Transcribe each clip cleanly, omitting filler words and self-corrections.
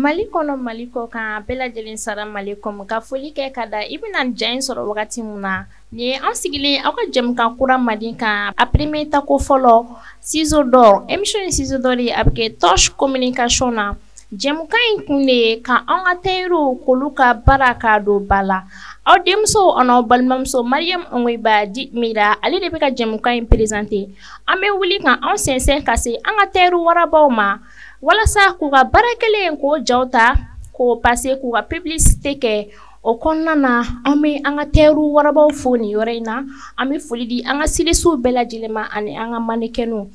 Mali kono Mali ko kan bɛɛ lajɛlen salam alaikum ka foli kɛ ka da i bɛna ja in sɔrɔ wagati mun na ni an sigilen aw ka jɛmukan kura mandi kan a premier tako fɔlɔ ciseaux d'or émission ciseaux d'or a bɛ kɛ Torche Communication na jɛmukan in kun de ye ka an ka tailleurs k'olu ka baara ka don ba la aw denmuso an'aw balimamuso Mariam Ongoyiba Di Mira ale de bɛ ka jɛmukan in présenter an bɛ wuli ka an sɛnsɛn ka se an ka tailleurs warabaw ma walasa k'u ka baara kelen k'o jaw ta k'o passer k'u ka publicité kɛ o kɔnɔna na an bɛ an ka tailleurs warabaw fo nin yɔrɔ in na an bɛ foli di an ka styliste bɛɛ lajɛlen ma ani an ka mannequins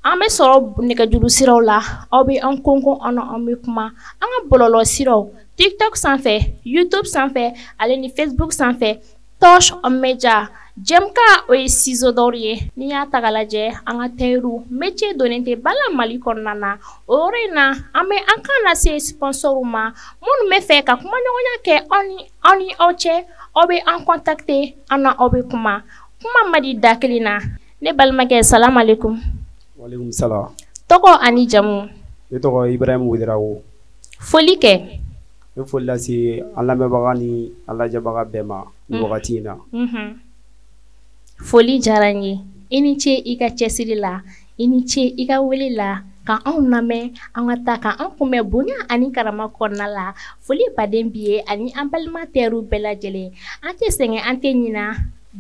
an bɛ sɔrɔ nɛgɛjuru siraw la aw bɛ an konkon an bɛ kuma an ka bɔlɔlɔ siraw TikTok sanfɛ YouTube sanfɛ ale ni Facebook sanfɛ Torche Media jɛmukan o ye ciseaux d'or ye n'i y'a ta k'a lajɛ an ka tailleurs métier donnen tɛ bala Mali kɔnɔna na o yɔrɔ in na an bɛ an kan lase sponsors ma minnu bɛ fɛ ka kumaɲɔgɔnya kɛ aw ni aw cɛ aw bɛ an contacter an na aw bɛ kuma ma di da kelen na ne balimakɛ salam alaikum. Waleykum salam. Tɔgɔ ani jamu. Ne tɔgɔ Ibrahim Ouedraogo. Foli kɛ. Ne foli lase an lamɛnbaga ni an lajɛbaga bɛɛ ma nin wagati in na. Foli diyara n ye i ni ce i ka cɛsiri la i ni ce i ka wele la ka anw lamɛn an ka taa ka an kunbɛn bonya ani karama kɔnɔna la foli baden bi ye ani an balima tailleurs bɛɛ lajɛlen an tɛ sɛgɛn an tɛ ɲina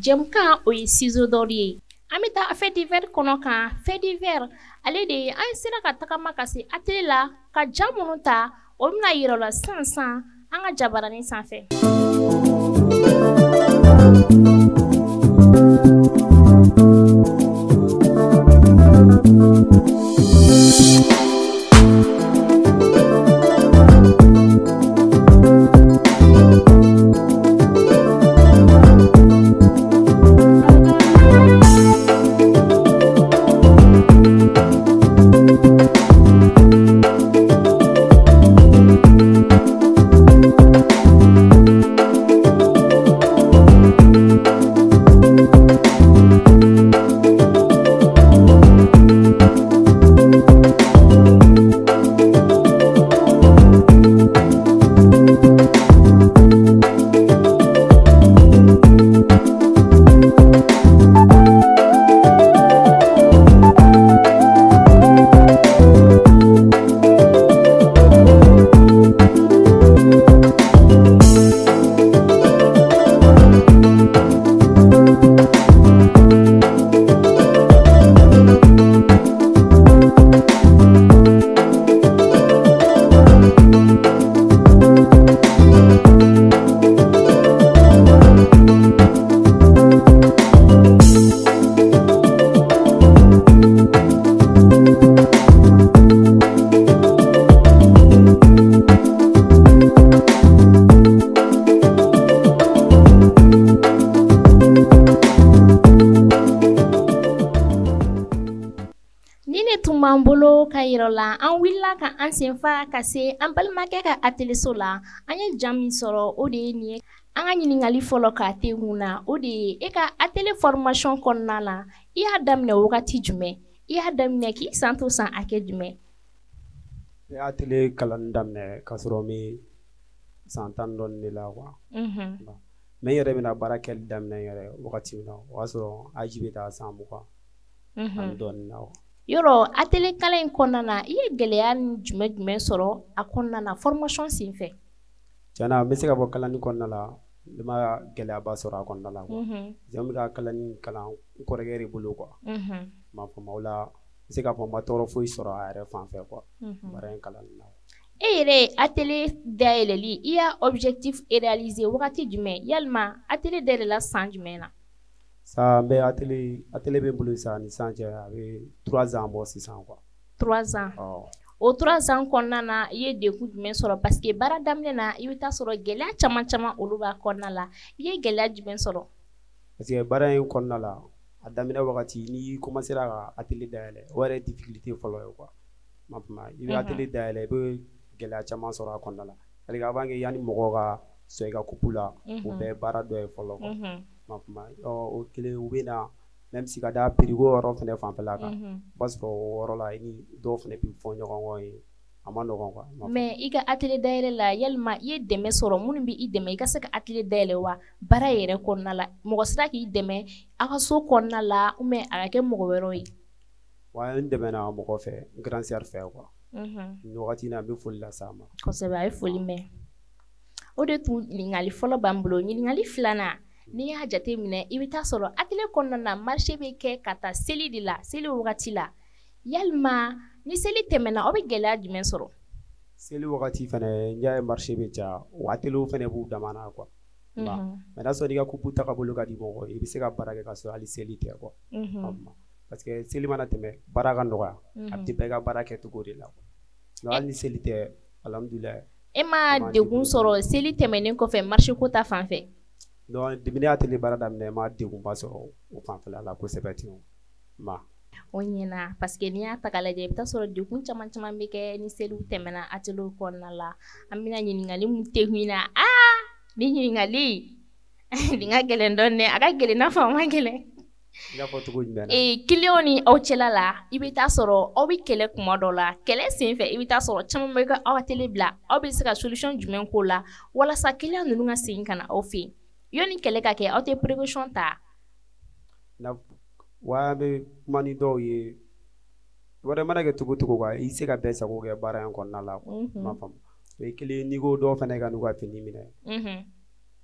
jɛmukan o ye ciseaux d'or ye an bɛ taa fait divers kɔnɔ kan fait divers ale de ye an sera ka tagama ka se atelier la ka ja minnu ta o bɛna yir'a la sisan an ka jabaranin sanfɛ. An bolo ka yira la an wulila ka an senfa ka se an balimakɛ ka atelier so la an ye jam min sɔrɔ o de ye nin ye an ka ɲininkali fɔlɔ k'a te kun na o de ye e ka atelier formation kɔnɔna la i y'a daminɛ wagati jumɛn i y'a daminɛ k'i san to san hakɛ jumɛn. Ne y'a atelier kalan daminɛ k'a sɔrɔ n bɛ san 10 dɔɔni de la quoi. Mais n yɛrɛ bɛna baara kɛli daminɛ yɛrɛ wagati min na o y'a sɔrɔ âge bɛ taa san 20 ani dɔɔni na. Yɔrɔ atelier kalan in kɔnɔna na i ye gɛlɛya jumɛn sɔrɔ a kɔnɔna na formation sen fɛ. Tiɲɛna n bɛ se ka fɔ kalanni kɔnɔna la ne ma gɛlɛyaba sɔrɔ a kɔnɔna la quoi. N bɛ ka kalanni kalan n kɔrɔkɛ de bolo quoi. Ma faamu o la n bɛ se ka fɔ n ma tɔɔrɔ foyi sɔrɔ a yɛrɛ fan fɛ quoi. Baara in kalanni na. E yɛrɛ atelier dayɛlɛli i y'a objectif réaliser wagati jumɛn yalima atelier dayɛlɛla san jumɛn na. Sa n bɛ atelier bɛ n bolo sa ni san cɛ a bɛ 3 ans bɔ sisan quoi. 3 ans. O 3 ans kɔnɔna na i ye degun jumɛn sɔrɔ parce que baara daminɛ na i bɛ taa sɔrɔ gɛlɛya caman olu b'a kɔnɔna la i ye gɛlɛya jumɛn sɔrɔ. Parce que baara in kɔnɔna la a daminɛ wagati n'i commencera ka atelier dayɛlɛ o yɛrɛ difficulté fɔlɔ ye quoi. Ma faamu i bɛ atelier dayɛlɛ i bɛ gɛlɛya caman sɔrɔ a kɔnɔna la parce que avant que yanni mɔgɔw ka sɔn i ka coupe la o bɛɛ ye baara dɔ ye fɔlɔ quoi. Ma faamu o kelen u bɛ na même si ka da pirigo yɔrɔ fɛnɛ fanfɛla kan b'a sɔrɔ o yɔrɔ la i ni dɔw fɛnɛ bi fɔ ɲɔgɔn kɔ ye a ma nɔgɔn quoi. Mais i ka atelier dayɛlɛ la yalima i ye dɛmɛ sɔrɔ minnu bi i dɛmɛ i ka se ka atelier dayɛlɛ wa baara yɛrɛ kɔnɔna la mɔgɔ sera k'i dɛmɛ a ka so kɔnɔna la ou bien a ka kɛ mɔgɔ wɛrɛw ye. Wa n dɛmɛna mɔgɔ fɛ grand sœur fɛ quoi. Ni wagati na n bɛ foli lasa ma. Kosɛbɛ a ye foli mɛn. O de tun ɲininkali fɔlɔ b'an bolo ɲininkali filanan n'i y'a jate minɛ i bɛ taa sɔrɔ atelier kɔnɔna na marché bɛ kɛ ka taa seli de la seli wagati la yalima ni seli tɛmɛna aw bɛ gɛlɛya jumɛn sɔrɔ. Seli wagati fɛnɛ n y'a marché bɛ ja wa atelier fɛnɛ b'u damana quoi. Mais n'a sɔrɔ i ka kupu ta ka bolo ka di mɔgɔ i bɛ se ka baara kɛ ka sɔrɔ hali seli tɛ quoi. Parce que seli mana tɛmɛ baara ka nɔgɔya a bɛ bɛɛ ka baara kɛcogo de la quoi. Hali ni seli tɛ alhamdulilayi. E ma degun sɔrɔ seli tɛmɛnen kɔfɛ marché ko ta fan fɛ. Non depuis ne y'a atelier baara daminɛ n ma degunba sɔrɔ o fanfɛla la kosɛbɛ ten ma. O ɲɛna parce que n'i y'a ta k'a lajɛ i bɛ taa sɔrɔ degun caman caman bɛ kɛ ni seliw tɛmɛna atelier kɔnɔna la an bɛna ɲininkali mun tɛ hun na ni ɲininkali nin ka gɛlɛn dɔɔnin dɛ a ka gɛlɛn n'a fɔ a ma gɛlɛn. I n'a fɔ cogo jumɛn na. Client ni aw cɛla la i bɛ taa sɔrɔ aw bɛ kɛlɛ kuma dɔ la kɛlɛ senfɛ i bɛ taa sɔrɔ caman bɛ ka aw atelier bila aw bɛ se ka solution jumɛn k'o la walasa client ninnu ka segin ka na aw fɛ yen yanni kɛlɛ ka kɛ aw tɛ précaution ta. Wa an bɛ kuma ni dɔw ye wɛrɛ mana kɛ cogo cogo quoi i se ka bɛɛ sago kɛ baara in kɔnɔna la quoi ma faamu o ye kelen n'i ko dɔw fana ka n'u ka fini minɛ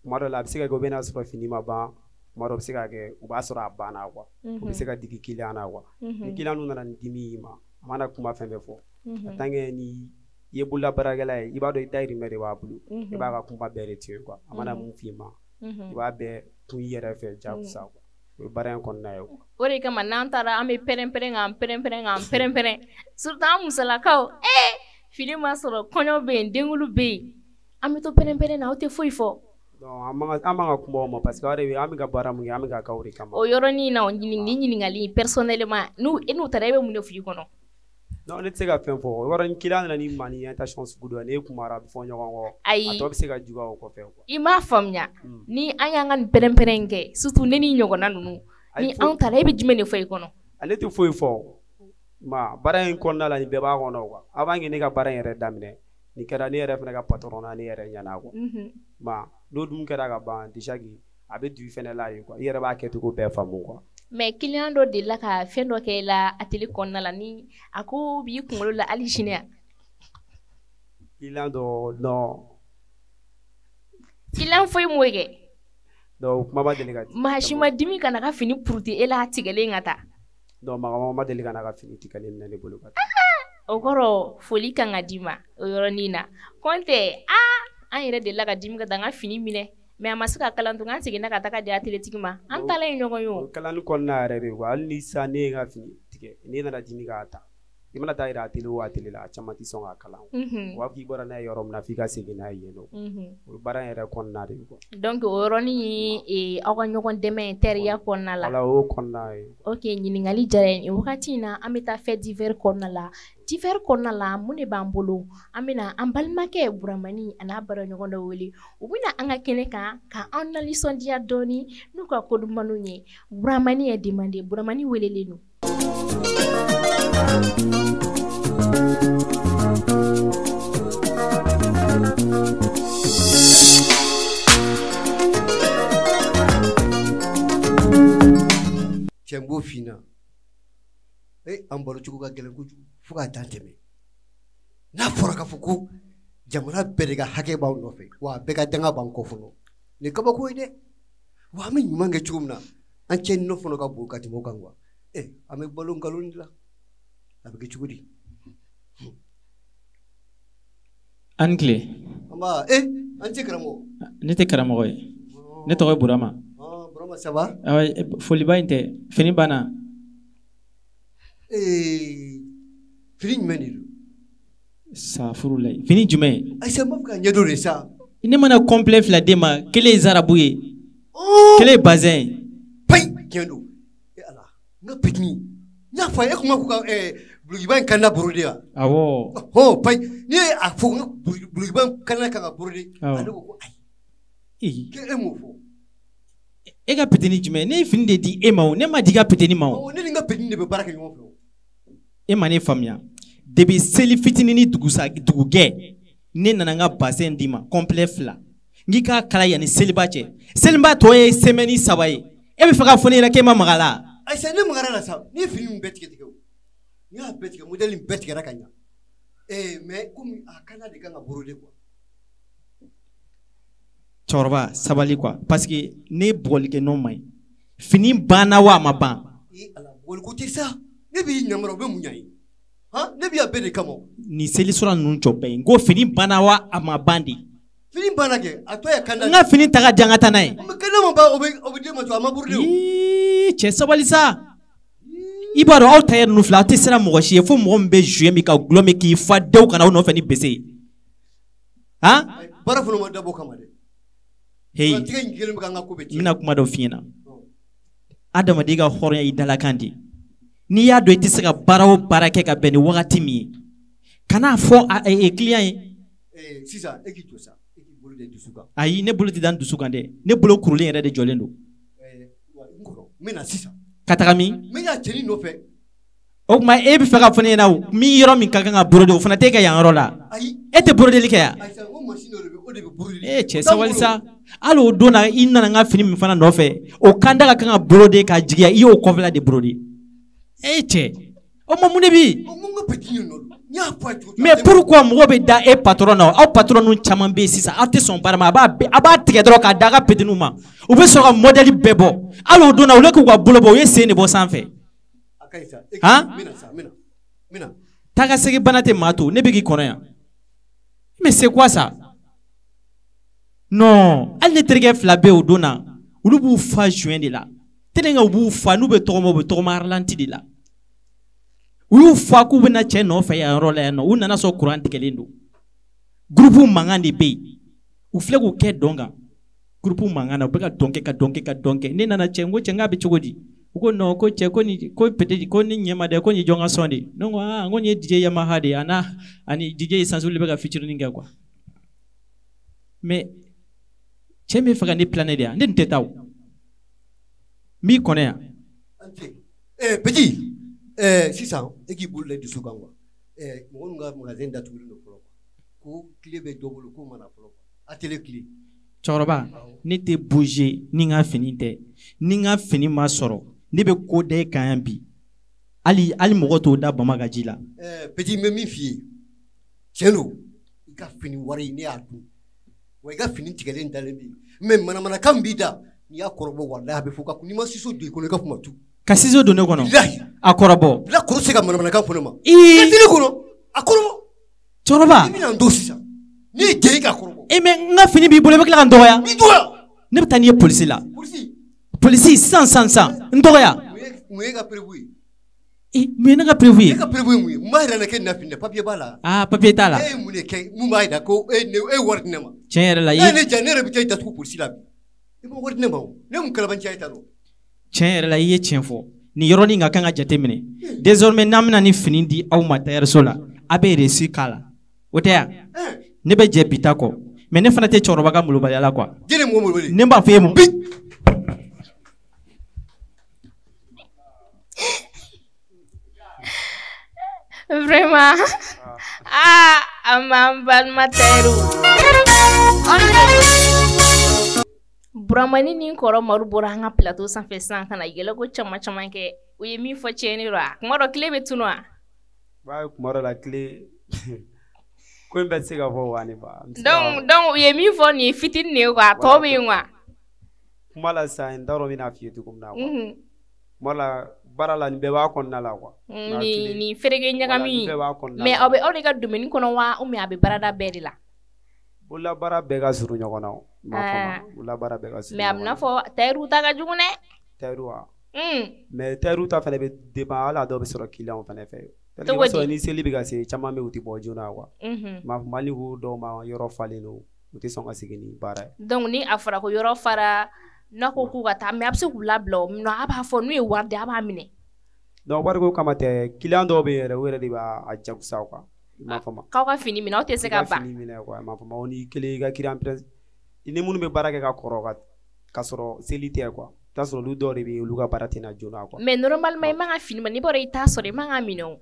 kuma dɔ la a bɛ se ka kɛ u bɛ n'a sɔrɔ fini ma ban kuma dɔ bɛ se ka kɛ u b'a sɔrɔ a banna quoi u bɛ se ka digi client na quoi ni client nana ni dimi y'i ma a mana kuma fɛn fɛn fɔ en tant que ni i ye bolola baarakɛla ye i b'a dɔn i dayirimɛ de b'a bolo i b'a ka kuma bɛɛ de tiɲɛ quoi a mana mun f'i ma i b'a bɛɛ kun i yɛrɛ fɛ jagosa quoi o ye baara in kɔnɔna ye quoi. O de kama n'an taara an bɛ pɛrɛn-pɛrɛn surtout an musolakaw fini ma sɔrɔ kɔɲɔ bɛ yen denkulu bɛ yen an bɛ to pɛrɛn-pɛrɛn na aw tɛ foyi fɔ. Non an man ka kuma o ma parce que an bɛ ka baara mun kɛ an bɛ ka kɛ o de kama. O yɔrɔnin na ni ɲininkali personnellement n'u taara e bɛ mun de f'i kɔnɔ. Non ne tɛ se ka fɛn fɔ o yɔrɔ ni client nana ni ma ni intention sugu dɔ ye n'e kumara a bɛ fɔ ɲɔgɔn kɔ a tɔ bɛ se ka juguya o kɔfɛ quoi. I m'a faamuya ni an y'an ka nin pɛrɛn-pɛrɛn kɛ surtout ne ni ɲɔgɔnna ninnu ni anw taara e bɛ jumɛn de fɔ i kɔnɔ. Ale tɛ foyi fɔ ma baara in kɔnɔna la nin bɛɛ b'a kɔnɔ quoi avant que ne ka baara in yɛrɛ daminɛ nin kɛra ne yɛrɛ fana ka patron na ne yɛrɛ ɲɛna quoi ma n'o dun kɛra ka ban déjà a bɛ du fɛnɛ la ye quoi i yɛrɛ b'a kɛcogo bɛɛ faamu quoi. Mais client dɔ delila ka fɛn dɔ kɛ i la atelier kɔnɔna la ni a ko b'i kunkolo la hali sini ya. Client dɔ non. Client foyi m'o kɛ. Donc kuma ma deli ka. Maa si ma dimi ka na ka fini puruti e la tigɛlen ka taa. Donc maa ma deli ka na ka fini tigɛlen minɛ ne bolo ka taa. O kɔrɔ foli kan ka d'i ma o yɔrɔnin na kɔntɛ an yɛrɛ delila ka dimi ka taa an ka fini minɛ. Mais a ma se ka kalan tun an seginna ka taga di atelier tigi ma an taala ye ɲɔgɔn ye o. Kalan kɔnɔna yɛrɛ de quoi hali ni sa ne ye ka fini tigɛ ne nana dimi k'a ta i mana taa yira atelier o atelier la a caman tɛ sɔn ka kalan o b'a fɔ k'i bɔra n'a ye yɔrɔ min na f'i ka segin n'a ye yen nɔ o ye baara in yɛrɛ kɔnɔna de ye quoi. Donc o yɔrɔnin ye aw ka ɲɔgɔn dɛmɛ teriya kɔnɔna la. Voilà o kɔnɔna ye. Ok ɲininkali diyara n ye wagati in na an bɛ taa fête d'hiver kɔnɔna la d'hiver kɔnɔna la mun de b'an bolo an bɛna an balimakɛ Buramani a n'a baraɲɔgɔn dɔ wele u bɛna an ka kɛnɛ kan ka an nisɔndiya dɔɔni n'u ka ko dumanw ye Buramani ye demandé Buramani welelen don. Cɛngo fina an baro cogo ka gɛlɛn kojugu fo ka dan tɛmɛ n'a fɔra k'a fɔ ko jamana bɛɛ de ka hakɛ b'aw nɔfɛ wa bɛɛ ka danga b'an kɔ fɔlɔ nin kabako ye dɛ wa an bɛ ɲuman kɛ cogo min na an cɛ nɔ fana ka bon ka tɛmɛ o kan quoi an bɛ balo nkalon de la a bɛ kɛ cogo di. An tile. Anba an tɛ karamɔgɔ. Ne tɛ karamɔgɔ ye ne tɔgɔ ye Burama. Burama ça va. Foliba in tɛ fini banna. Fini jumɛn de don. Safuru la fini jumɛn. Ayisa n b'a fɛ ka ɲɛdɔn de sa. Ne mana complet fila d'e ma kelen ye zarabu ye kelen ye bazin ye. Payi tiɲɛ don ala n ka petini n y'a fɔ a ye e kun ma k'u ka bulokiba in kanna borode wa. Awɔ. Payi n'i ye a fɔ n ka bulokiba in kanna kan ka borode ale ko ko ayi. K'e m'o fɔ. e ka petini jumɛn ne fini de di e ma o ne ma di ka petini ma o ne ni ka petini de bɛ baara kɛ ɲɔgɔn fɛ e ma ne faamuya depuis seli fitini ni dugugɛ ne nana n ka bassin di ma complet 2 ngi ka kala yanni seliba cɛ seliba tɔ ye semaine 3 ye e bɛ fɛ ka fɔ ne yɛrɛ k'e ma maga la ayisa ne magara la sa ne fini min bɛɛ tigɛ o n y'a bɛɛ tigɛ modèle in bɛɛ tigɛra ka ɲa mais comme a kana de kan ka broder quoi cɛkɔrɔba sabali quoi parce que ne bɔlikɛ nɔ man ɲi fini banna wa a ma ban ala bɔliko tɛ sa ne b'i ɲamara o bɛ mun ɲa ye ne b'i a bɛɛ de kama ni seli sura ninnu jɔ bɛɛ ye n ko fini banna wa a ma ban de fini banna kɛ a tɔ ye kanda n ka fini ta ka di an ka taa n'a ye kanda ma ban o bɛ den ma to a ma broder o cɛ sabali sa i b'a dɔn aw tailleur ninnu filɛ aw tɛ siran mɔgɔ si ye fo mɔgɔ min bɛ jouer min ka gulɔ min k'i fa dew kana aw nɔfɛ ni bese ye baara fana ma dabɔ kama dɛ hey n bɛna kuma dɔ f'i ɲɛna adamaden ka hɔrɔnya i dalakan de n'i y'a dɔn i tɛ se ka baara o baara kɛ ka bɛn ni wagati min ye kan'a fɔ client ye sisan e k'i jɔ sa e k'i bolo da dusu kan ayi ne bolo tɛ da n dusu kan dɛ ne bolo kurulen yɛrɛ de jɔlen don n kɔrɔ n bɛna sisan ka taga min n bɛ y'a cɛnin nɔfɛ o tuma e bɛ fɛ ka fɔ ne ɲɛna o min yɔrɔ min ka kan ka brode o fana t'e ka yan yɔrɔ la e tɛ brodeli kɛ yan cɛ sabali sa hali o don na i nana n ka fini min fana nɔfɛ o kanda ka kan ka brode ka jigiya i y'o kɔfɛla de brode cɛ o ma mun de bi mais pourquoi mɔgɔ bɛ da e patron na aw patron ninnu caman bɛ yen sisan aw tɛ sɔn baara ma a b'a tigɛ dɔrɔn k'a da a ka petiniw ma u bɛ sɔrɔ ka modèle bɛɛ bɔ hali o don na olu k'u ka bolo bɔ u ye sen de bɔ sanfɛ taa ka segin bana tɛ maa to ne bɛ k'i kɔnɔ yan mais c'est quoi ça non hali ne terikɛ 2 bɛ yen o don na olu b'u fa juin de la tɛnɛnka u b'u fa n'u bɛ tɔgɔma u bɛ tɔgɔma ralanti de la u y'u fa k'u bɛna cɛ nɔfɛ yan yɔrɔ la yan nɔ u nana sɔrɔ courant tigɛlen don groupe mankan de bɛ yen u filɛ k'u kɛ dɔn kan groupe mankan na u bɛ ka dɔn kɛ ne nana cɛ n ko cɛ n k'a bɛ cogo di u ko non ko cɛ ko peut-être ko ni ɲɛ ma dɛ ko nin jɔn ka sɔn de ne ko n ko nin ye DJ Yamaha de ye ani DJ Essence olu bɛ ka featuring kɛ quoi mais cɛ min fɛ ka ne planer de yan ne nin tɛ taa o n b'i kɔnɔ yan petit sisan e k'i bolo da dusu kan quoi mɔgɔ min ka magasin datugulen don fɔlɔ ko tile bɛ dɔ bolo k'o mana fɔlɔ atelier clé cɛkɔrɔba ne tɛ bouger ni n ka fini tɛ ni n ka fini ma sɔrɔ ne bɛ ko da e kan yan bi hali mɔgɔ t'o da bama ka ji la petit n bɛ min f'i ye tiɲɛ don i ka fini wari ne y'a dun wa i ka fini tigɛlen dalen bi mais manamanakan b'i da n'i y'a kɔrɔbɔ walahi a bɛ fɔ ka n'i ma siso don i kɔnɔ i ka kuma tu ka ciseau don ne kɔnɔ a kɔrɔbɔ la kɔrɔ se ka manamanakan fɔ ne ma ka tini kɔnɔ a kɔrɔbɔ cɛkɔrɔba i bɛna n to sisan ne ye jɛ i ka kɔrɔbɔ mais n ka fini b'i bolo i bɛ tila ka n dɔgɔya n'i dɔgɔya ne bɛ taa n'i ye polisi la polisi sisan n dɔgɔya mun ye ka prévu ye mun ye ne ka prévu ye e ka prévu ye mun ye n b'a yɛrɛ la k'e na fini dɛ papier b'a la papier t'a la e ye mun de kɛ mun b'a yira ko e wari di ne ma tiɲɛ yɛrɛ la ne ja ne yɛrɛ bɛ taa i datugu polisi la bi i ma wari di ne ma o ne mun kalabanci ye ta dɔn tiɲɛ yɛrɛ la i ye tiɲɛ fɔ nin yɔrɔnin ka kan ka jate minɛ désormais n'an bɛna ni fini di aw ma tailleur la a bɛ reçu k'a la o tɛ yan ne bɛ jɛ bi ta kɔ mais ne fana tɛ cɛkɔrɔba ka malobaliya la quoi ne b'a fɔ e ma vraiment aman balima tailleur Buramani ni kɔrɔ Maru bɔra an ka plateau sanfɛ sisan ka na yɛlɛ ko caman kɛ u ye min fɔ tiɲɛni do a kuma dɔ tile bɛ tunu a kuma dɔ la tile ko in bɛ se ka fɔ wa ne ba donc u ye min fɔ nin ye fitini de ye quoi a tɔ bɛ yen quoi kuma la sisan n t'a dɔn n bɛna f'i ye cogo min na quoi kuma la baara la nin bɛɛ b'a kɔnɔna la quoi ni fereke ɲagami mais aw bɛ aw de ka domaine kɔnɔ wa ou bien a bɛ baarada bɛɛ de la bolobaara bɛɛ ka surun ɲɔgɔn na o m'a faamu bolobaara bɛɛ ka surun mais a bɛna fɔ tailleur ta ka jugu dɛ tailleur wa mais tailleur ta fana bɛ dépend hali a dɔw bɛ sɔrɔ client fana fɛ i b'a sɔrɔ ni seli bɛ ka se caman bɛ u tɛ bɔ joona quoi m'a fɔ hali ko dɔw ma yɔrɔ falen don u tɛ sɔn ka segin ni baara ye donc ni a fɔra ko yɔrɔ fara n'a ko k'u ka taa mais a bɛ se k'u labila o minɛ a b'a fɔ n'u ye wari di a b'a minɛ donc wari ko kama tɛ client dɔw bɛ yen yɛrɛ o yɛrɛ de b'a jagosa quoi m'a faamu k'aw ka fini minɛ aw tɛ se ka ban fini minɛ quoi m'a faamu o ni kelen i ka client ni minnu bɛ baara kɛ ka kɔrɔ ka sɔrɔ seli tɛ quoi t'a sɔrɔ olu dɔw de bɛ olu ka baara tɛna joona quoi. Mais normalement i man ka fini ma n'i bɔra i t'a sɔrɔ i man ka minɛ o.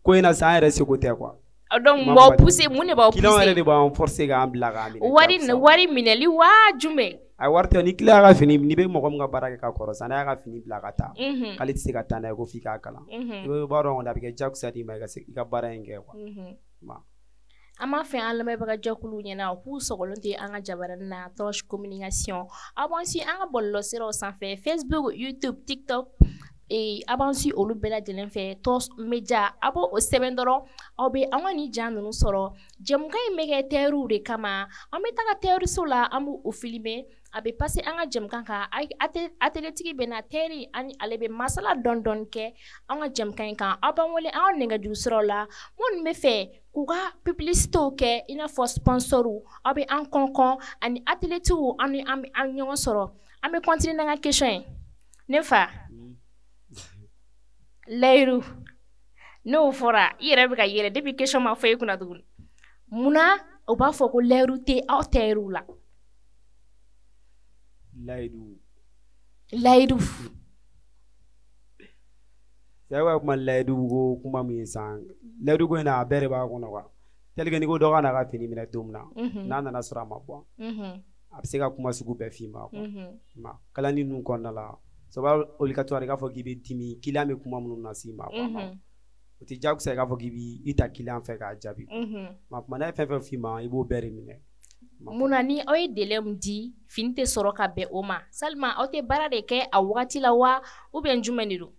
ko in na sa an yɛrɛ seko tɛ quoi. Donc m'aw pousser mun de b'aw pousser. Client yɛrɛ de b'an forcer k'an bila k'an minɛ. Wari minɛli waa jumɛn. A wari tɛ ni client ka fini n'i bɛ mɔgɔ min ka baara kɛ ka kɔrɔ sa n'a y'a ka fini bila ka taa k'ale tɛ se ka taa n'a ye ko f'i k'a kalan. I b'a dɔn kɔni a bɛ kɛ jagosa d'i ma i ka baara in kɛ quoi. An b'a fɛ an lamɛnbagajɛkulu ɲɛna u k'u sɔgɔlen tɛ an ka jabaranin na Torche Communication a b'an si an ka bɔlɔlɔsiraw sanfɛ Facebook, YouTube, TikTok a b'an si olu bɛɛ lajɛlen fɛ Torche Media a b'o sɛbɛn dɔrɔn aw bɛ an ka nin jan ninnu sɔrɔ jɛmukan in bɛ kɛ terroir de kama an bɛ taga terroristw la an b'u filmer a bɛ passer an ka jɛmukan kan ateletigi bɛ na terri ani ale bɛ masala dɔɔni kɛ an ka jɛmukan in kan aw b'an wele an ka nɛgɛjuru siraw la minnu bɛ fɛ k'u ka publicitéw kɛ i n'a fɔ sponsorw aw bɛ an kɔnkɔn ani ateletigiw an ɲɔgɔn sɔrɔ an bɛ continuer n'an ka question ye ne fa Layiru n'o fɔra i yɛrɛ bɛ ka yɛlɛ depuis question ma fɔ i kunna tuguni munna u b'a fɔ ko layiru tɛ aw terroir la. Layiru sai wa kuma layiru ko kuma min san layiru ko ina a bɛɛ de b'a kɔnɔ quoi tel que ni ko dɔ ka na ka fini minɛ don min na n'a nana sɔrɔ a ma bɔ a bɛ se ka kuma sugu bɛɛ f'i ma quoi kalani ninnu kɔnɔna la c'est pas obligatoire k'a fɔ k'i bɛ dimi client bɛ kuma minnu na s'i ma quoi o tɛ jagosa k'a fɔ k'i b'i ta client fɛ k'a jaabi ma kuma n'a ye fɛn fɛn f'i ma i b'o bɛɛ de minɛ. Munna ni aw ye délai min di fini tɛ sɔrɔ ka bɛn o ma salima aw tɛ baara de kɛ a wagati la wa ou bien jumɛn de don.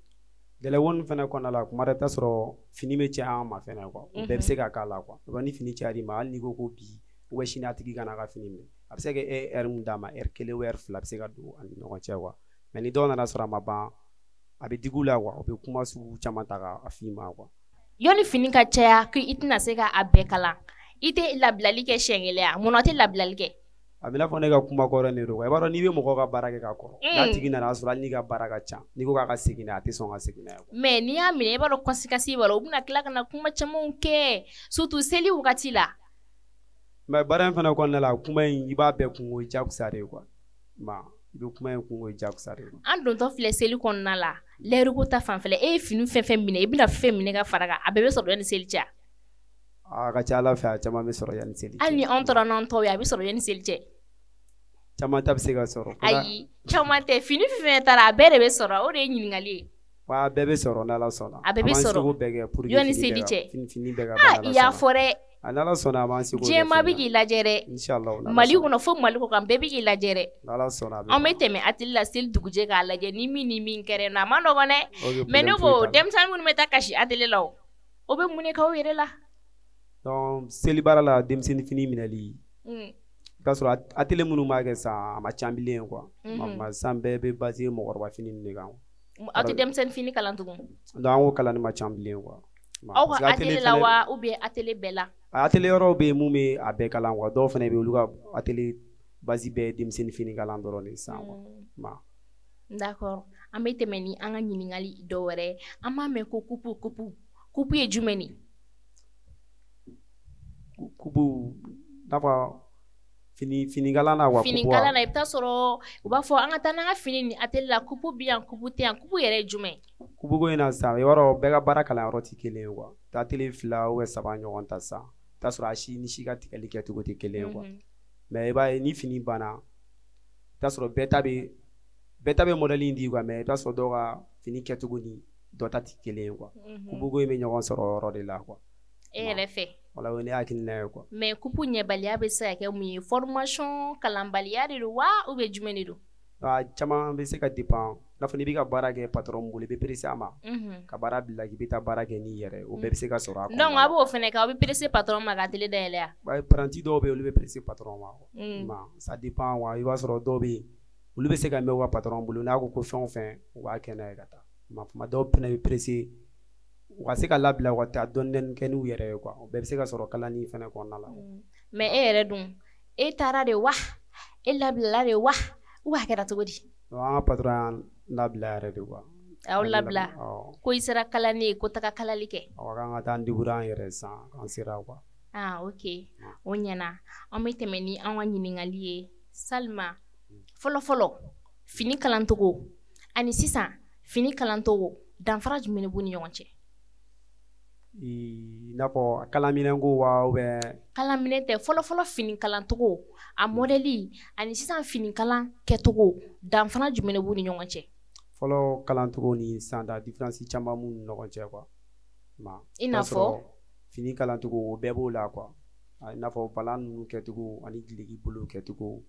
Délai wɔni fɛnɛ kɔnɔna la kuma dɔ t'a sɔrɔ fini bɛ cɛn an ma fɛnɛ quoi o bɛɛ bɛ se ka k'a la quoi ni fini cayar'i ma hali n'i ko ko bi ou bien sini a tigi kana ka fini minɛ a bɛ se ka heure mun d'a ma heure 1 ou heure 2 a bɛ se ka don ani ɲɔgɔn cɛ quoi mais ni dɔw nana sɔrɔ a ma ban a bɛ digi u la quoi o bɛ kuma sugu caman ta k'a f'i ma quoi. Yɔni fini ka caya ko i tɛna se ka a bɛɛ kalan i tɛ labilali kɛ siɲɛ kelen ya munna tɛ labilali kɛ. A bɛ n'a fɔ ne ka kuma kɔrɔ ne don i b'a dɔn n'i bɛ mɔgɔw ka baara kɛ ka kɔrɔ n'a tigi nana sɔrɔ hali n'i ka baara ka ca n'i ko k'a ka segin n'a ye a tɛ sɔn ka segin n'a ye. Mais n'i y'a minɛ i b'a dɔn conséquence b'a la u bɛna tila ka na kuma camanw kɛ surtout seli wagati la. Mais baara in fana kɔnɔna la kuma in i b'a bɛɛ kungo jagosa de ye quoi i bɛ kuma in kungo jagosa de ye. An dontɔ filɛ seli kɔnɔna la layiruko ta fanfɛla e ye fini fɛn minɛ i bɛna fɛn minɛ ka fara kan a bɛɛ bɛ sɔrɔ yanni seli cɛ. A ka ca Ala fɛ a caman bɛ sɔrɔ yanni seli cɛ. Hali ni anw tora n'an tɔw ye a bɛ sɔrɔ yanni seli cɛ. Caman ta bɛ se ka sɔrɔ. Ayi caman tɛ fini fɛn taara a bɛɛ de bɛ sɔrɔ o de ye ɲininkali ye. Wa a bɛɛ bɛ sɔrɔ n'Ala sɔnna. A bɛɛ bɛ sɔrɔ. A b'an seko bɛɛ kɛ pour que yanni seli cɛ. Fini bɛɛ ka ban. I y'a fɔ dɛ. N'Ala sɔnna a b'an seko kɛ. Diɲɛma bɛ k'i lajɛ dɛ. Inchallah. Mali kɔnɔ fo Mali kɔ kan bɛɛ bɛ k'i lajɛ dɛ. N'Ala sɔnna a bɛ. An bɛ tɛmɛ atelier la seli dugujɛ k'a lajɛ ni min kɛra na a ma nɔgɔn dɛ. Mais ne ko denmisɛnnin minnu bɛ taa kasi atelier la o bɛ mun de kɛ aw yɛrɛ la. Donc seli baara la denmisɛnnin fini minɛli i b'a sɔrɔ atelier minnu b'a kɛ san a ma ca bilen quoi san bɛɛ bɛ basé mɔgɔkɔrɔba fini de kan. Aw tɛ denmisɛnnin fini kalan tugun. Donc an ko kalanni ma ca bilen quoi. Aw ka atelier la wa ou bien atelier bɛɛ la. Atelier yɔrɔw bɛ yen mun bɛ a bɛɛ kalan quoi dɔw fana bɛ yen olu ka atelier base bɛɛ denmisɛnnin fini kalan dɔrɔn de san quoi. D'accord an bɛ tɛmɛ ni an ka ɲininkali dɔw wɛrɛ an b'a mɛn ko kupu ye jumɛn ye. Kupu n'a fɔ finikalan na wa finikalan na i bɛ taa sɔrɔ u b'a fɔ an ka taa n'an ka fini ni atelier la kupu bɛ yan kupu tɛ yan kupu yɛrɛ ye jumɛn. Kupu ko in na sisan i b'a dɔn bɛɛ ka baara kalanyɔrɔ tɛ kelen ye quoi taa atelier 2 ou 3 ɲɔgɔn ta sisan i bɛ taa sɔrɔ a si ni si ka tigɛli kɛcogo tɛ kelen ye quoi mais i b'a ye ni fini banna i bɛ taa sɔrɔ bɛɛ ta bɛ modèle in di quoi mais i bɛ taa sɔrɔ dɔw ka fini kɛcogo ni dɔ ta tɛ kelen ye quoi kupu ko in bɛ ɲɔgɔn sɔrɔ o yɔrɔ de la quoi. E yɛrɛ fɛ. Wala o ne hakilina ye quoi. Mais kupu ɲɛbaliya bɛ se ka kɛ mun ye formation kalanbaliya de don wa ou bien jumɛn de don. Caman bɛ se ka dépend n'a fɔ n'i bɛ ka baara kɛ patron min bolo i bɛ presser a ma ka baara bila k'i bɛ taa baara kɛ n'i yɛrɛ o bɛɛ bɛ se ka sɔrɔ a kɔnɔ. Donc a b'o fana kɛ aw bɛ presser patron ma ka atelier dayɛlɛ wa. Apprenti dɔw bɛ yen olu bɛ presser patron ma ça dépend wa i b'a sɔrɔ dɔw bɛ yen olu bɛ se ka mɛn u ka patron bolo n'a ko fɛn o fɛn u b'a kɛ n'a ye ka taa tuma dɔw fana bɛ presser u ka se ka labila u ka taa dɔɔnin kɛ n'u yɛrɛ ye quoi o bɛɛ bɛ se ka sɔrɔ kalanni fana kɔnɔna la. Mais e yɛrɛ dun e taara de wa e labilala de wa ou a kɛra cogo di. An ka patron y'an labila yɛrɛ de quoi. Aw labila ko i sera kalanni ye ko taga kalali kɛ. Awɔ k'an ka taa an débrouiller an yɛrɛ san k'an sera quoi. Ok o ɲɛna an bɛ tɛmɛ ni an ka ɲininkali ye Salima fɔlɔ fini kalantogo ani sisan fini kalantogo danfara jumɛn b'u ni ɲɔgɔn cɛ i n'a fɔ kalaminɛnko wa kalaminɛ tɛ fɔlɔ fini kalantogo a modèle ani sisan fini kalan kɛtogo danfara jumɛn b'u ni ɲɔgɔn cɛ fɔlɔ kalantogo ni sanda différence caman b'u ni ɲɔgɔn cɛ quoi i n'a fɔ fini kalantogo o bɛɛ b'o la quoi i n'a fɔ balan ninnu kɛtogo ani gilegi bolo kɛtogo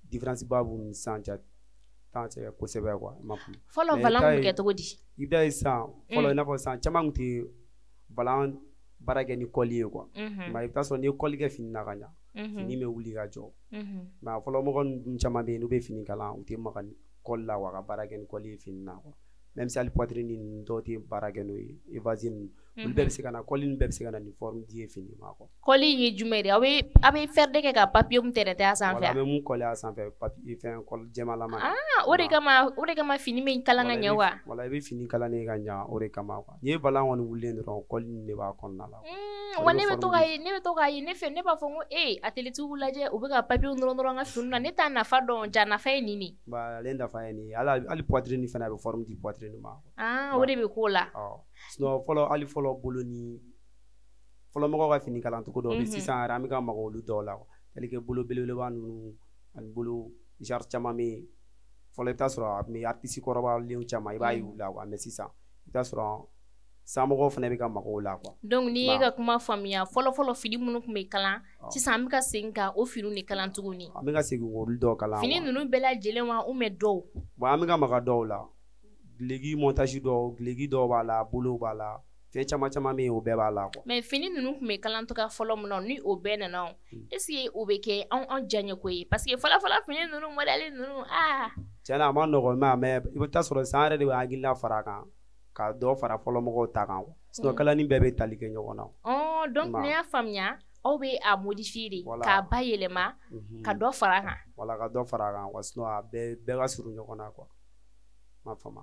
différence ba b'u ni sisan cɛ tan cɛ kosɛbɛ quoi ma fɔlɔ balan kɛtogo di i bɛ sisan fɔlɔ i n'a fɔ sisan caman tun tɛ balan baara kɛ ni kɔli ye quoi mais i bɛ taa sɔrɔ n'i ye kɔli kɛ fini na ka ɲa fini bɛ wuli ka jɔ mais fɔlɔ mɔgɔ ninnu caman bɛ yen n'u bɛ fini kalan u tɛ maga kɔli la wa ka baara kɛ ni kɔli ye fini na quoi même si hali poitrine ninnu dɔw tɛ baara kɛ n'o ye évasé ninnu olu bɛɛ bɛ se ka na kɔli ninnu bɛɛ bɛ se ka na ni forme di ye fini ma quoi kɔli ye jumɛn de a bɛ fer de kɛ ka papier mun tɛrɛtɛ a sanfɛ a bɛ mun kɔli a sanfɛ papier fɛn kɔli jɛmalama o de kama fini bɛ kalan ka ɲɛ wa wala i bɛ fini kalan ne ka ɲa o de kama quoi n'i ye balan kɔni wulilen dɔrɔn kɔli ninnu de b'a kɔnɔna la wa ne bɛ to k'a ye ne fɛ ne b'a fɔ ko atelier lajɛ u bɛ ka papier dɔrɔn ka fini na ne t'a nafa dɔn ja nafa ye nin de ale nafa ye nin ye hali poitrine fana a bɛ forme di poitrine ma o de bɛ k'o la sinon hali fɔlɔ bolo ni fɔlɔ mɔgɔw ka fini kalancogo dɔw bɛ sisan yɛrɛ an bɛ ka maga olu dɔw la telle que bolo belebeleba ninnu ani bolo genre caman bɛ yen fɔlɔ i bɛ taa sɔrɔ a tun bɛ artiste kɔrɔbalenw caman i b'a ye u la quoi mais sisan i bɛ taa sɔrɔ sanmɔgɔw fana bɛ ka maga o la quoi donc n'i ye ka kuma faamuya fɔlɔ fini minnu tun bɛ kalan sisan an bɛ ka segin ka o finiw de kalan tuguni an bɛ ka segin k'olu dɔw kalan fini ninnu bɛɛ lajɛlen wa ou bien dɔw bon an bɛ ka maga dɔw la gilegi montage dɔw b'a la bolo b'a la fɛn caman bɛ yen o bɛɛ b'a la quoi mais fini ninnu tun bɛ kalan togoya fɔlɔ min na ni o bɛɛ nana est ce que o bɛ kɛ anw diyaɲɛ ko ye parce que fɔlɔ fini ninnu modèle ninnu tiɲɛna a ma nɔgɔn mais i bɛ taa sɔrɔ san yɛrɛ de bɛ hakilina fara a kan ka dɔ fara fɔlɔ mɔgɔw ta kan sinon kalani bɛɛ bɛ tali kɛ ɲɔgɔn na donc ne y'a faamuya aw bɛ a modifier de k'a bayɛlɛma ka dɔ fara a kan wala ka dɔ fara a kan quoi sinon a bɛɛ ka surun ɲɔgɔn na quoi ma faamu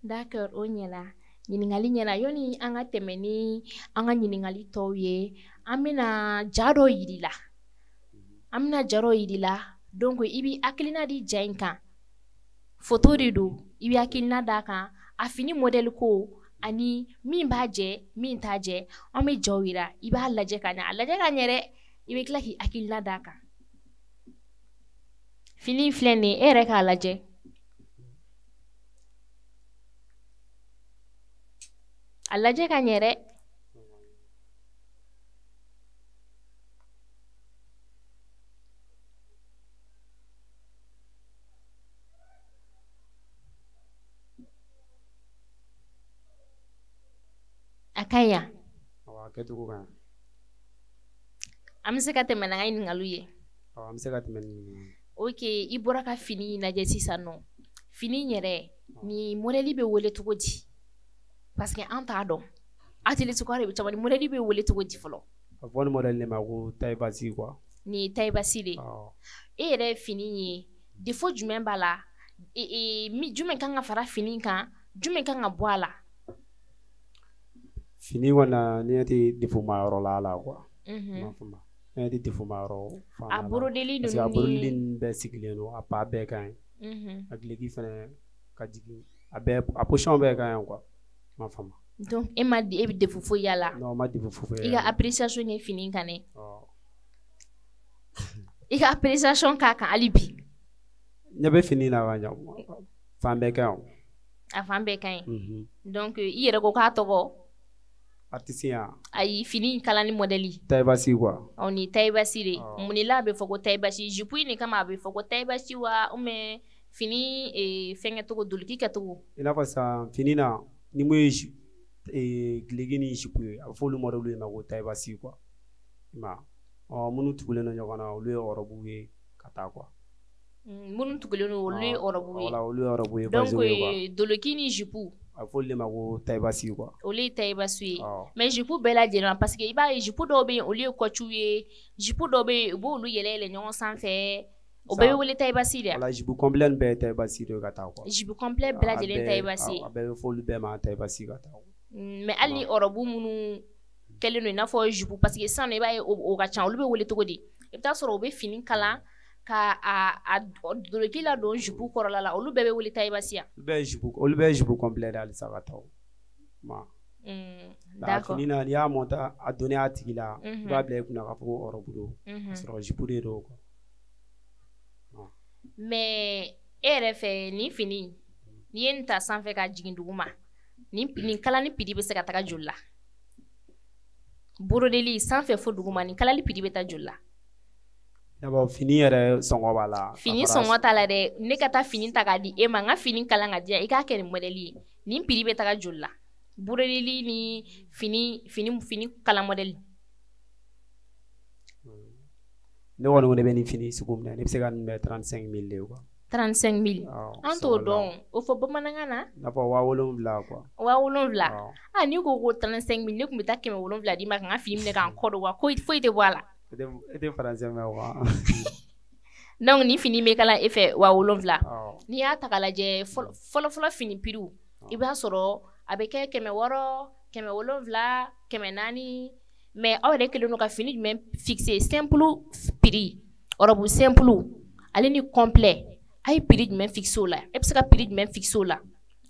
d'accord o ɲɛna ɲininkali ɲɛna yoni an ka tɛmɛ ni an ka ɲininkali tɔw ye an bɛna ja dɔ yir'i la donc i bɛ hakilina di ja in kan photo de don i bɛ hakilina d'a kan a fini modèle ko ani min b'a jɛ min t'a jɛ an bɛ jaw yira i b'a lajɛ ka ɲɛ a lajɛ ka ɲɛ dɛ i bɛ tila k'i hakilina d'a kan fini filɛ nin ye e yɛrɛ k'a lajɛ a lajɛ ka ɲɛ dɛ a ka ɲi yan an bɛ se ka tɛmɛ n'an ka ɲininkaliw ye an bɛ se ka tɛmɛ ni ok i bɔra ka fini lajɛ sisan nɔ fini yɛrɛ ni modèle bɛ wele cogo di parce que an t'a dɔn atelier de bɛ caman ni modèle bɛ wele cogo di fɔlɔ a fɔ ni modèle de ma ko taille basse quoi ni taille basse de e yɛrɛ ye fini ye défaut jumɛn b'a la jumɛn kan ka fara fini kan jumɛn kan ka bɔ a la fini kɔni ne tɛ défaut ma yɔrɔ la quoi ma faamu ne tɛ défaut ma yɔrɔ a brodeli parce que a brodeli ninnu bɛɛ sigilen don a pa bɛɛ ka ɲi a gilegi fana ka jigin a position bɛɛ ka ɲi quoi ma faamu donc e bɛ défaut foyi y'a la non ma défaut foyi i ka appréciation ye fini kan dɛ i ka appréciation k'a kan hali bi ne bɛ fini na ka ɲa fan bɛɛ ka ɲi a fan bɛɛ ka ɲi donc i yɛrɛ ko k'a tɔgɔ artisan ayi fini kalan ni modèle taille basse quoi ni taille basse de mun de la a bɛ fɔ ko taille basse jupe ni kama a bɛ fɔ ko taille basse wa ou bien fini fɛnkɛ cogo duliki kɛcogo i n'a fɔ sisan fini na ni mun ye gilegi ni jupe ye a bɛ fɔ olu modèle ye ma ko taille basse quoi ma minnu tugulen don ɲɔgɔn na olu ye ɔrɔbu ye ka taa quoi minnu tugulen don olu ye ɔrɔbu ye voilà olu ye ɔrɔbu ye donc doloki ni jupe a bɛ fɔ olu de ma ko taille basse quoi olu ye taille basse ye mais jupe bɛɛ lajɛlen parce que i b'a ye jupe dɔw bɛ yen olu ye kɔciw ye jupe dɔw bɛ yen u b'olu yɛlɛ ɲɔgɔn sanfɛ o bɛɛ bɛ wele taille basse de voilà jupe complet bɛɛ ye taille basse de ka taa quoi jupe complet bɛɛ lajɛlen taille basse a bɛɛ bɛ fɔ olu bɛɛ ma taille basse ka taa mais hali ni ɔrɔbu minnu kɛlen don i n'a fɔ jupe parce que sisan i b'a ye o ka ca olu bɛ wele cogo di i bɛ taa sɔrɔ u bɛ fini kalan ka a doroki la don jupu kɔrɔla la olu bɛɛ bɛ wuli taille basse yan olu bɛɛ jupu complet de halisa ka taa ma d'accord fini na n'i y'a monta a donner a tigi la i b'a bila i kunna k'a fɔ ko robe don sɔrɔ jupu de don quoi mais e yɛrɛ fɛ ni fini ni ye nin ta sanfɛ ka jigin duguma nin kalani pidi bɛ se ka taga joli la borodeli sanfɛ fo duguma nin kalali pidi bɛ taa joli la d'abord fini yɛrɛ sɔngɔ b'a la fini sɔngɔ t'a la dɛ ne ka taa fini ta k'a di e ma n ka fini kalan ka di yan i k'a kɛ nin modèle ye nin pidi bɛ taga joli la borodeli ni fini kalan modèle ne kɔni ko ne bɛ nin fini sugu minɛ ne bɛ se ka nin bɛ 35 000 de quoi 35 000 an t'o dɔn o fɔ bamanankan na n'a fɔ 7,000 quoi 7,000 n'i ko 35 000 ne tun bɛ taa 700 d'i ma ka n ka fini minɛ k'an kɔ don wa foyi tɛ bɔ a la e tɛ français mɛn quoi donc ni fini bɛ kala e fɛ 7,000 n'i y'a ta k'a lajɛ fɔlɔ fini piriw i b'a sɔrɔ a bɛ kɛ 600 700 400 mais aw yɛrɛ kɛlen don ka fini jumɛn fixer simple prix robe simple ale ni complet a ye prix jumɛn fixer o la e bɛ se ka prix jumɛn fixer o la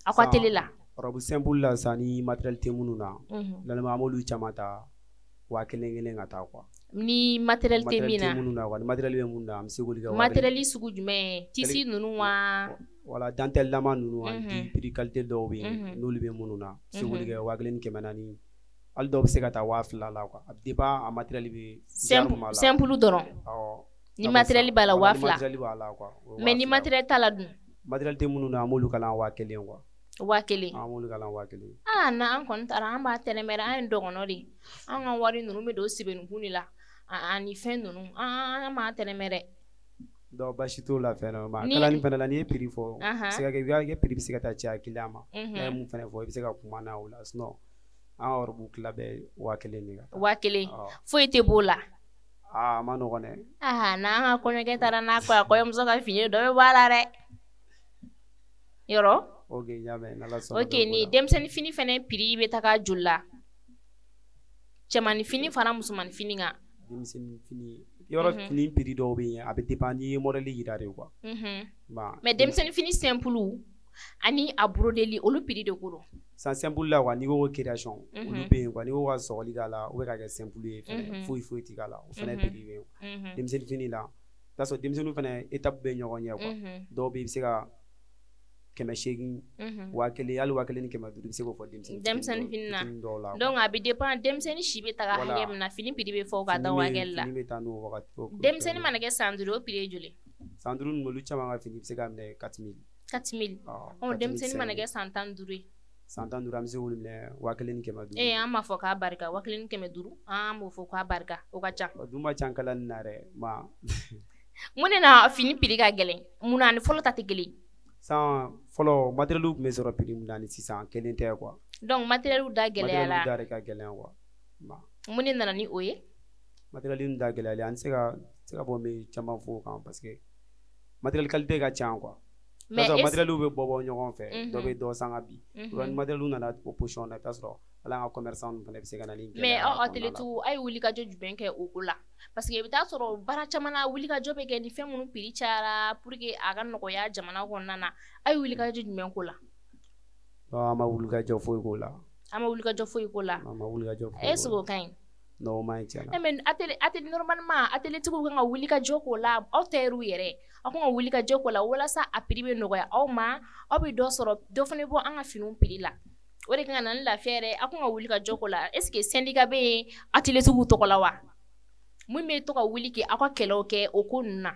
aw ka télé la robe simple la sa ni matériel tɛ minnu na normalement an b'olu caman ta 1,000 ka taa quoi ni matériel tɛ min na ni matériel bɛ mun na an bɛ se k'olu kɛ matériel sugu jumɛn tisi ninnu wa wala dentelle lama ninnu ani prix qualité dɔw bɛ yen n'olu bɛ minnu na se k'olu kɛ 1,400 hali dɔw bɛ se ka taa 2,000 la quoi a dépend a matériel bɛ simple dɔrɔn ni matériel b'a la 2,000 quoi mais ni matériel t'a la dun matériel tɛ minnu na an b'olu kalan 1,000 quoi 1,000 an b'olu kalan 1,000 na an kɔni taara an b'a tɛnɛmɛrɛ an ye dɔgɔnɔ de an ka wari ninnu bɛ don sɛbɛnnikun de la ani fɛn ninnu an b'a tɛnɛmɛrɛ donc basi t'o la fɛnɛ ma kalani fɛnɛ la n'i ye prix fɔ se ka kɛ i ka prix bɛ se ka taa caya client ma n'a ye mun fɛnɛ fɔ i bɛ se ka kuma n'a o la sinon an ka robe tila bɛɛ 1,000 de ka 1,000 foyi tɛ b'o la a ma nɔgɔn dɛ n'an ka kɔɲɔkɛ taara n'a kɔ a kɔɲɔmuso ka fini dɔ bɛ bɔ a la dɛ yɔrɔ ok ɲamɛ n'ala sɔnna ok ni denmisɛnnin fini fɛnɛ prix bɛ taga joli la cɛmannin fini fara musomannin fini kan denmisɛnnin fini yɔrɔ fini prix dɔw bɛ yen a bɛ dépend n'i ye modèle yira de quoi mais denmisɛnnin fini simple ani a brodeli olu prix de ko don sans simple la quoi n'i ko création olu bɛ yen quoi n'i ko ka sɔgɔli k'a la ou bien ka kɛ simple ye fɛnɛ foyi tɛ k'a la o fɛnɛ prix bɛ yen denmisɛnnin fini la i b'a sɔrɔ denmisɛnninw fɛnɛ étape bɛ ɲɔgɔn ɲɛ quoi dɔw bɛ i bɛ se ka 800 1,000 hali 1,500 i bɛ se k'o fɔ denmisɛnnin fini na donc a bɛ dépend denmisɛnnin si bɛ taga hakɛ min na fini prix bɛ fɔ ka taa o hakɛ la fini bɛ taa n'o wagati denmisɛnnin mana kɛ san 5 o prix ye joli san 5 ninnu olu caman ka fini bɛ se ka minɛ 4,000 denmisɛnnin mana kɛ san 15 ye san 15 an bɛ se k'olu minɛ 1,500 an b'a fɔ k'a barika 1,500 an b'o fɔ k'a barika o ka ca o dun ma ca kalani na dɛ ma mun de na fini prix ka gɛlɛn mun na ni fɔlɔ ta tɛ kelen san fɔlɔ matériel tun bɛ sɔrɔ prix min na ni sisan kelen tɛ quoi donc matériel da gɛlɛya la matériel da ka gɛlɛn quoi mun de nana ni o ye matériel da gɛlɛyalen an tɛ se ka fɔ n bɛ caman fɔ o kan parce que matériel qualité ka ca quoi mais matériel bɛ bɔ ɲɔgɔn fɛ dɔ bɛ dɔ san ka bi ni matériel nana o position na i bɛ taa sɔrɔ hali an ka commerçant fana bɛ se ka na ni gɛlɛya mais aw atelier a ye wulikajɔ jumɛn kɛ o ko la parce que i bɛ taa sɔrɔ baara caman na wulikajɔ bɛ kɛ ni fɛn minnu prix cayara pour que a ka nɔgɔya jamana kɔnɔna na a ye wulikajɔ jumɛn k'o la an ma wulikajɔ foyi k'o la est ce que o ka ɲi non o ma ɲi tiɲɛna mais atelier normalement atelier tigiw kan ka wulikajɔ k'o la aw tailleur yɛrɛ aw kan ka wulikajɔ k'o la walasa a prix bɛ nɔgɔya aw ma aw bɛ dɔ sɔrɔ dɔ fana bɔ an ka finiw prix la o de kan ka na ni lafiya yɛrɛ aw kan ka wulikajɔ k'o la est ce que syndicat bɛ yen atelier tigiw tɔgɔ la wa mun bɛ to ka wuli kɛ aw ka kɛlɛw kɛ o ko ninnu na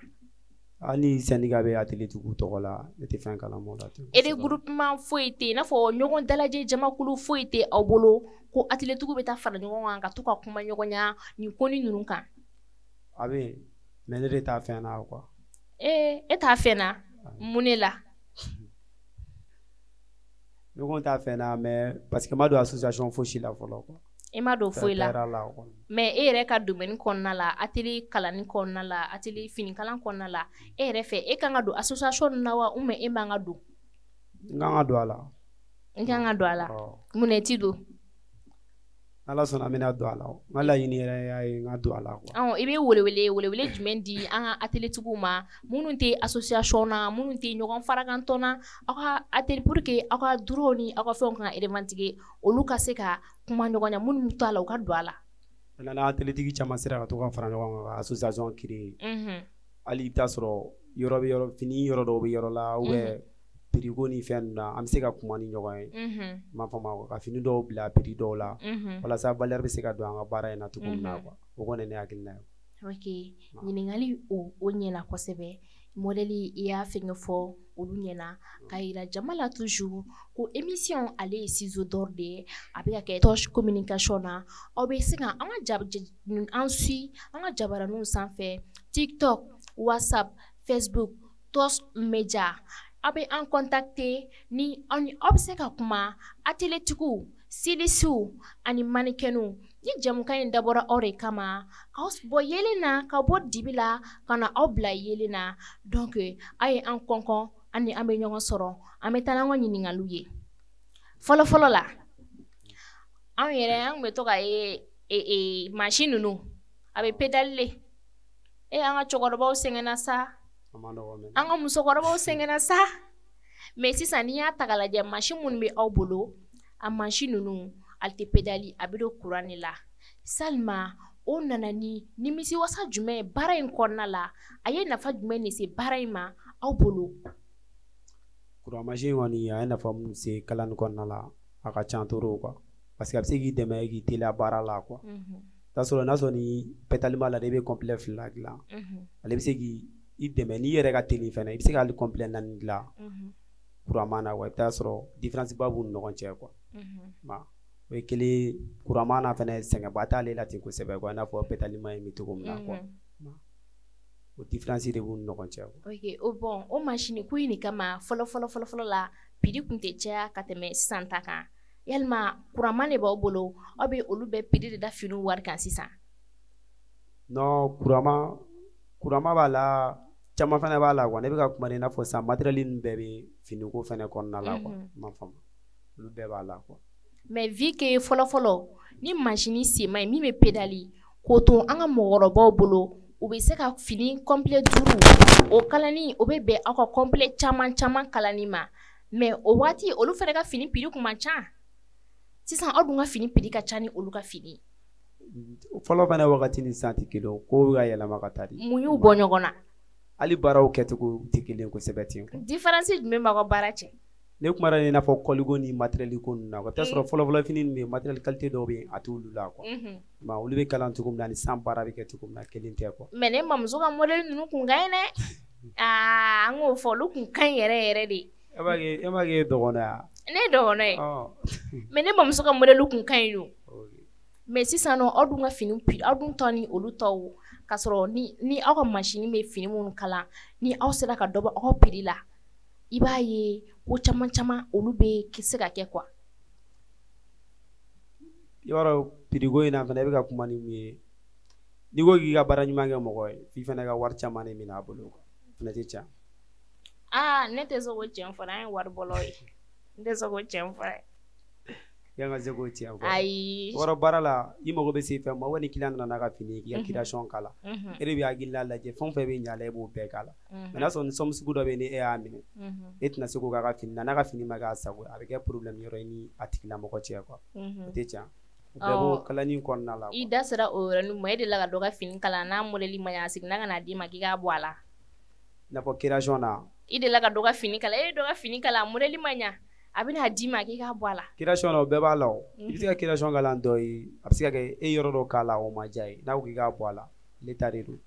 hali syndicat bɛ atelier tigiw tɔgɔ la ne tɛ fɛn kalama o la e de groupement foyi tɛ yen i n'a fɔ ɲɔgɔn dalajɛ jamakulu foyi tɛ aw bolo ko atelier tigiw bɛ taa fara ɲɔgɔn kan ka to ka kuma ɲɔgɔnya nin ko ni ninnu kan a bɛ yen mais ne de t'a fɛn na quoi e t'a fɛn na mun de la ne ko n t'a fɛn na mais parce que n ma don association fosi la fɔlɔ quoi e ma don foyi la mais e yɛrɛ ka domaine kɔnɔna la atelier kalanni kɔnɔna la atelier finikalan kɔnɔna la e yɛrɛ fɛ e kan ka don association na wa ou bien e man ka don n kan ka don a la n kan ka don a la mun na i ti don ala sɔnna an bɛna don a la n ka laɲini yɛrɛ y'a ye n ka don a la quoi. I bɛ welewele jumɛn di an ka atelier ma minnu tɛ association na minnu tɛ ɲɔgɔn farakantɔn na aw ka atelier pour que aw ka droit ni aw ka fɛnw kan ka revendiquer olu ka se ka kuma ɲɔgɔn ɲɛ minnu t'a la u ka don a la. Maintenant atelier tigi caman sera ka to ka fara ɲɔgɔn kan ka association créer hali i bɛ taa sɔrɔ fini yɔrɔ dɔw bɛ yɔrɔ la ou bien prix ni fɛn na an bɛ se ka kuma ni ɲɔgɔn ye m'a faamu ka fini dɔw bila prix dɔw la walasa valeur bɛ se ka don an ka baara in na cogo min na quoi o kɔni ne hakilina ye. Ok ɲininkali o ɲɛna kosɛbɛ modèle i y'a fɛngɛ fɔ olu ɲɛna ka yira jama la toujours ko émission ale ye ciseau d'or de ye a bɛ ka kɛ Touche Communication na aw bɛ se ka an ka jabaraninw sanfɛ TikTok, WhatsApp, Facebook, Touche Media aw bɛ an contacter ni aw bɛ se ka kuma atelier tigiw styliste ani mannequin ni jamukan in dabɔra aw de kama k'aw bɔ yelen na ka bɔ dibi la ka na aw bila yelen na donc a ye an kɔnkɔn ani an bɛ ɲɔgɔn sɔrɔ an bɛ taa n'an ka ɲininkaliw ye fɔlɔ la an yɛrɛ an bɛ to ka ye machine ninnu a bɛ pédale an ka cɛkɔrɔbaw sɛgɛnna sa an ka musokɔrɔbaw sɛgɛnna sa mais sisan n'i y'a ta k'a lajɛ machine minnu bɛ aw bolo a machine ninnu ale tɛ pédale a bɛ don courant de la salima o nana ni nimisiwasa jumɛn ye baara in kɔnɔna la a ye nafa jumɛn de se baara in ma aw bolo. Courant machine kɔni a ye nafa mun se kalanni kɔnɔna la a ka ca trop quoi parce que a bɛ se k'i dɛmɛ k'i teliya baara la quoi t'a sɔrɔ n'a sɔrɔ ni pédale b'a la i bɛ complet 2 dilan ale bɛ se k'i dɛmɛ n'i yɛrɛ ka teli fɛnɛ i bɛ se k'ale complet 4 dilan courant man na quoi i bɛ taa sɔrɔ différence ba b'u ni ɲɔgɔn cɛ quoi o ye kelen courant man na fɛnɛ sɛgɛnba t'ale la ten kosɛbɛ quoi i n'a fɔ pédale man in bɛ cogo min na quoi o différence de b'u ni ɲɔgɔn cɛ quoi. Ok o machine ko in de kama fɔlɔ la prix kun tɛ caya ka tɛmɛ sisan ta kan yalima courant man de b'aw bolo aw bɛ olu bɛɛ prix de da finiw wari kan sisan. Non courant man b'a la caman fɛnɛ b'a la quoi ne bɛ ka kuma i n'a fɔ sisan matériel ninnu bɛɛ bɛ finiko fɛnɛ kɔnɔna la quoi m'a faamu olu bɛɛ b'a la quoi. Mais vu que fɔlɔ ni machine senma ye min bɛ pédale k'o to an ka mɔgɔkɔrɔbaw bolo u bɛ se ka fini complet 5 o kalani o bɛ bɛn aw ka complet caman kalani ma mais o waati olu fɛnɛ ka fini prix kun man ca sisan aw dun ka fini prix ka ca ni olu ka fini. Fɔlɔ fɛnɛ wagati ni sisan tɛ kelen ko bɛ ka yɛlɛma ka taa de. Mun y'u bɔ ɲɔgɔn na. Hali baaraw kɛcogo tɛ kelen kosɛbɛ ten quoi. Différence jumɛn b'aw ka baara cɛ. Ne kuma i n'a fɔ kɔliko ni matériel ko ninnu na quoi t'a sɔrɔ fɔlɔ fini ninnu bɛ matériel qualité dɔw bɛ yen a t'olu la quoi olu bɛ kalan cogo min na ni san baara bɛ kɛ cogo min na kelen tɛ quoi. Mais ne mamuso ka modèle ninnu kun ka ɲi dɛ an k'o fɔ olu kun ka ɲi yɛrɛ de. E m'a kɛ e dɔgɔnɔ ya. Ne ye dɔgɔnɔ ye mais ne mamuso ka modèle kun ka ɲi o mais sisan nɔ aw dun ka fini prix aw dun ta ni olu tɔw k'a sɔrɔ ni aw ka machine bɛ fini minnu kalan ni aw sera ka dɔ bɔ aw ka prix la i b'a ye ko caman olu bɛ se ka kɛ quoi. I b'a dɔn prix ko in na fɛnɛ i bɛ ka kuma ni mun ye n'i ko k'i ka baara ɲuman kɛ mɔgɔ ye f'i fɛnɛ ka wari caman de minɛ a bolo quoi fɛnɛ tɛ ca. Ne tɛ se k'o tiɲɛ fɔ an ye wari bɔlaw ye n tɛ se k'o tiɲɛ fɔ yan ka se k'o tiɲɛ fɔ. Ayi. Wɔrɔ baara la i mago bɛ se fɛn ma ni client nana n'a ka fini k'i ka création k'a la e de bɛ hakilina lajɛ fɛn o fɛn bɛ ɲa la e b'o bɛɛ k'a la mais n'a sɔrɔ ni somme sugu dɔ bɛ yen ni e y'a minɛ e tɛna se k'o k'a ka fini na n'a ka fini ma k'a sago a bɛ kɛ problème yɔrɔ ye ni a tigilamɔgɔ cɛ quoi o tɛ tiɲɛ o bɛɛ b'o kalanni kɔnɔna la. I da sera o yɔrɔnin ma e de la ka dɔ ka fini kalan n'a modèle ma ɲɛ a seginna ka na d'i ma k'i k'a bɔ a la. I n'a fɔ création na. I de la ka dɔ ka fini kalan e ye dɔ ka fini kalan modèle ma ɲɛ a bɛna d'i ma k'i k'a bɔ a la. Création na o bɛɛ b'a la o i bɛ se ka création kalan dɔ ye a bɛ se ka kɛ e yɔrɔ dɔ k'a la o ma diya ye n'a ko k'i k'a bɔ a la ale ta de don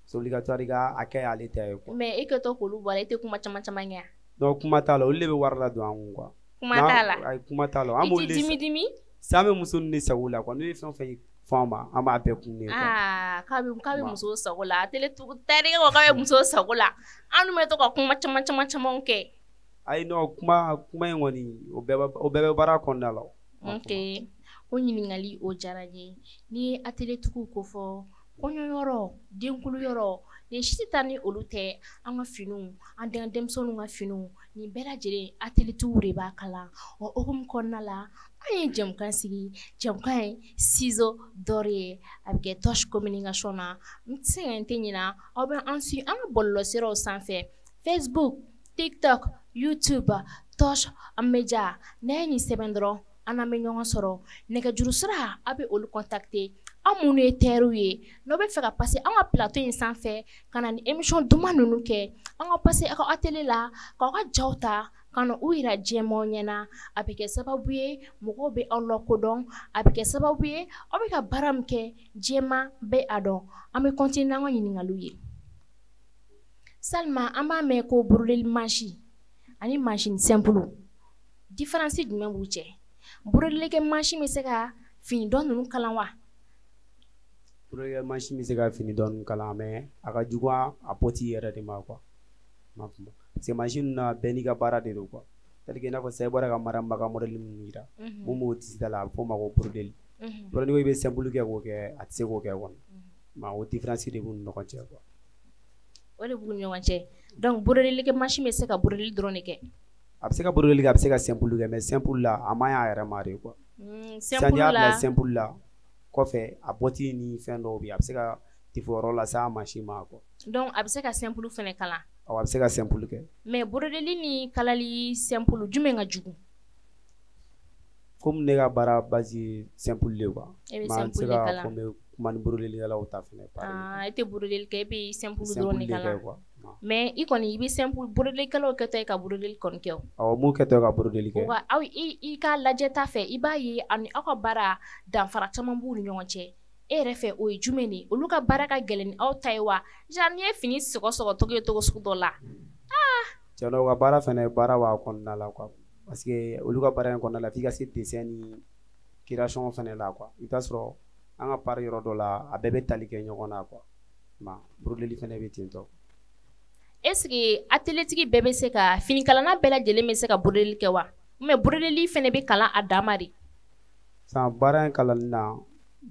c'est obligatoire i ka a kɛ ale ta ye quoi. Mais e kɛtɔ k'olu bɔ a la e tɛ kuma caman kɛ. Donc kuma t'a la olu de bɛ wari la don an kun quoi. Kuma t'a la. Ayi kuma t'a la an b'olu de i tɛ dimi. San bɛ muso ninnu de sago la quoi n'u ye fɛn o fɛn fɔ an ma an b'a bɛɛ kun ne quoi. K'a bɛ muso sago la a tele tarikɛ ko k'a bɛ muso sago la an dun bɛ to ka kuma caman kɛ. Ayi non kuma in kɔni o bɛɛ bɛ baara kɔnɔna la. Ok o ɲininkali o diyara n ye n'i ye atelier tigiw ko fɔ kɔɲɔ yɔrɔ denkulu yɔrɔ ni si tɛ taa ni olu tɛ an ka finiw an denmisɛnninw ka finiw nin bɛɛ lajɛlen ateliers de b'a kalan o hukumu kɔnɔna la an ye jɛmukan sigi jɛmukan ye ciseaux d'or ye a bɛ kɛ Touche Communication na n tɛ se ka n tɛ ɲina aw bɛ an suit an ka bɔlɔlɔsiraw sanfɛ Facebook, TikTok, YouTube, Touche Media n'a ye nin sɛbɛn dɔrɔn an bɛ ɲɔgɔn sɔrɔ nɛgɛjuru sira a bɛ olu contacter an minnu ye terroir ye n'aw bɛ fɛ ka passer an ka plateau in sanfɛ ka na ni émission duman ninnu kɛ an ka passer aw ka atelier la k'aw ka jaw ta ka na u yira diɲɛmaaw ɲɛna a bɛ kɛ sababu ye mɔgɔw bɛ aw lakodɔn a bɛ kɛ sababu ye aw bɛ ka baara min kɛ diɲɛmaa bɛ a dɔn an bɛ continuer n'an ka ɲininkaliw ye Salma an b'a mɛn ko brodeli manche ani machine simple différence jumɛn b'u cɛ brodelikɛ manche bɛ se ka fini dɔn ninnu kalan wa brodelikɛ manche bɛ se ka fini dɔn ninnu kalan mais a ka jugu a pɔti yɛrɛ de ma quoi ma faamu parce que machine na bɛɛ n'i ka baara de don quoi c'est-à-dire que i n'a fɔ sisan i bɔra ka Mariam ka modèle minnu yira mun b'o tissu la a bɛ fɔ o ma ko brodeli brodeli ko i bɛ simple kɛ k'o kɛ a tɛ se k'o kɛ kɔni mais o différence de b'u ni ɲɔgɔn cɛ quoi o de b'u ni ɲɔgɔn cɛ donc brodelikɛ manche bɛ se ka brodeli dɔrɔn de kɛ a bɛ se ka brodeli kɛ a bɛ se ka simple kɛ mais simple la a man ɲi a yɛrɛ ma de quoi simple la bila simple la kɔfɛ a bɔti ni fɛn dɔw bɛ yen a bɛ se ka tifo yɔrɔ la s'a manche ma quoi donc a bɛ se ka simple fɛnɛ kalan awɔ a bɛ se ka simple kɛ mais brodeli ni kalali simple jumɛn ka jugu comme ne ka baara base simple le quoi e bɛ simple de kalan ko me kuma ni brodelikɛlaw ta fɛnɛ e tɛ brodeli kɛ e bɛ simple dɔrɔn de kalan mais i kɔni i bɛ simple brodelikɛlaw kɛtɔ ye ka brodeli kɔni kɛ o awɔ mun kɛtɔ ye ka brodeli kɛ wa aw i ka lajɛta fɛ i b'a ye ani aw ka baara danfara caman b'u ni ɲɔgɔn cɛ e yɛrɛ fɛ o ye jumɛn de ye olu ka baara ka gɛlɛn ni aw ta ye wa genre n'i ye fini sɔgɔsɔgɔ togo ye togo sugu dɔ la tiɲɛ na u ka baara fɛnɛ baara b'a kɔnɔna la quoi parce que olu ka baara in kɔnɔna la f'i ka se dessin ni création fɛnɛ la quoi i bɛ taa sɔrɔ an ka pari yɔrɔ dɔ la a bɛɛ bɛ tali kɛ ɲɔgɔn na quoi ma brodeli fɛnɛ bɛ ten tɔ est ce que atelier tigi bɛɛ bɛ se ka finikalanna bɛɛ lajɛlen bɛ se ka brodeli kɛ wa mais brodeli fɛnɛ bɛ kalan a dan ma de san baara in kalanni na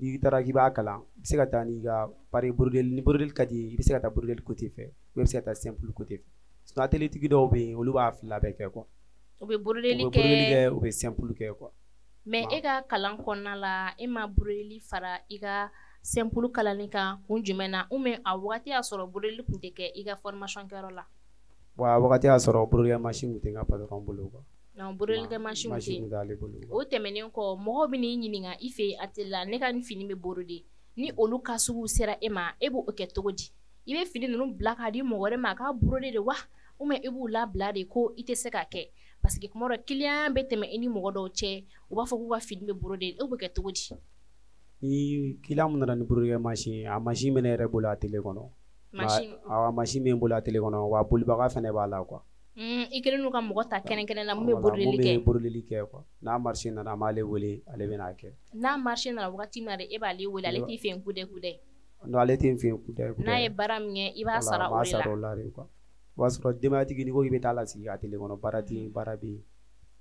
n'i taara k'i b'a kalan i bɛ se ka taa n'i ka pari brodeli ni brodeli ka di i bɛ se ka taa brodeli côté fɛ ou i bɛ se ka taa simple côté fɛ sinon atelier tigi dɔw bɛ yen olu b'a fila bɛɛ kɛ quoi u bɛ brodeli kɛ u bɛ simple kɛ quoi mais e ka kalan kɔnɔna la e ma brodeli fara i ka simple kalanni kan kun jumɛn na ou bien a wagati y'a sɔrɔ brodeli tun tɛ kɛ i ka formation kɛyɔrɔ la bon a wagati y'a sɔrɔ brodelikɛ machine tun tɛ n ka patron bolo quoi non brodelikɛ machine tɛ t'ale bolo o tɛmɛnen kɔ mɔgɔw bɛ n'i ɲininka i fɛ atelier la ne ka nin fini bɛ brode ni olu ka sugu sera e ma e b'o kɛ cogo di i bɛ fini ninnu bila k'a di mɔgɔ wɛrɛ ma a k'a brode de wa ou bien e b'u labila de ko i tɛ se k'a kɛ parce que kuma dɔ client bɛ tɛmɛ i ni mɔgɔ dɔw cɛ u b'a fɔ k'u ka fini bɛ brode e b'o kɛ cogo di ni client mun nana ni brodelikɛ machine a machine bɛ ne yɛrɛ bolo atelier kɔnɔ machine bɛ n bolo atelier kɔnɔ wa bolibaga fɛnɛ b'a la quoi i kelen n'u ka mɔgɔ ta kɛnɛkɛnɛ na mun bɛ brodeli kɛ mun bɛ brodeli kɛ quoi n'a marché nana an b'ale wele ale bɛ n'a kɛ n'a marché nana wagati min na de e b'ale wele ale t'i fɛ yen kudɛ non ale tɛ n fɛ yen kudɛ n'a ye baara min kɛ i b'a sara o la de quoi o b'a sɔrɔ denbayatigi n'i ko k'i bɛ taa lasigi atelier kɔnɔ baara tɛ yen baara bɛ yen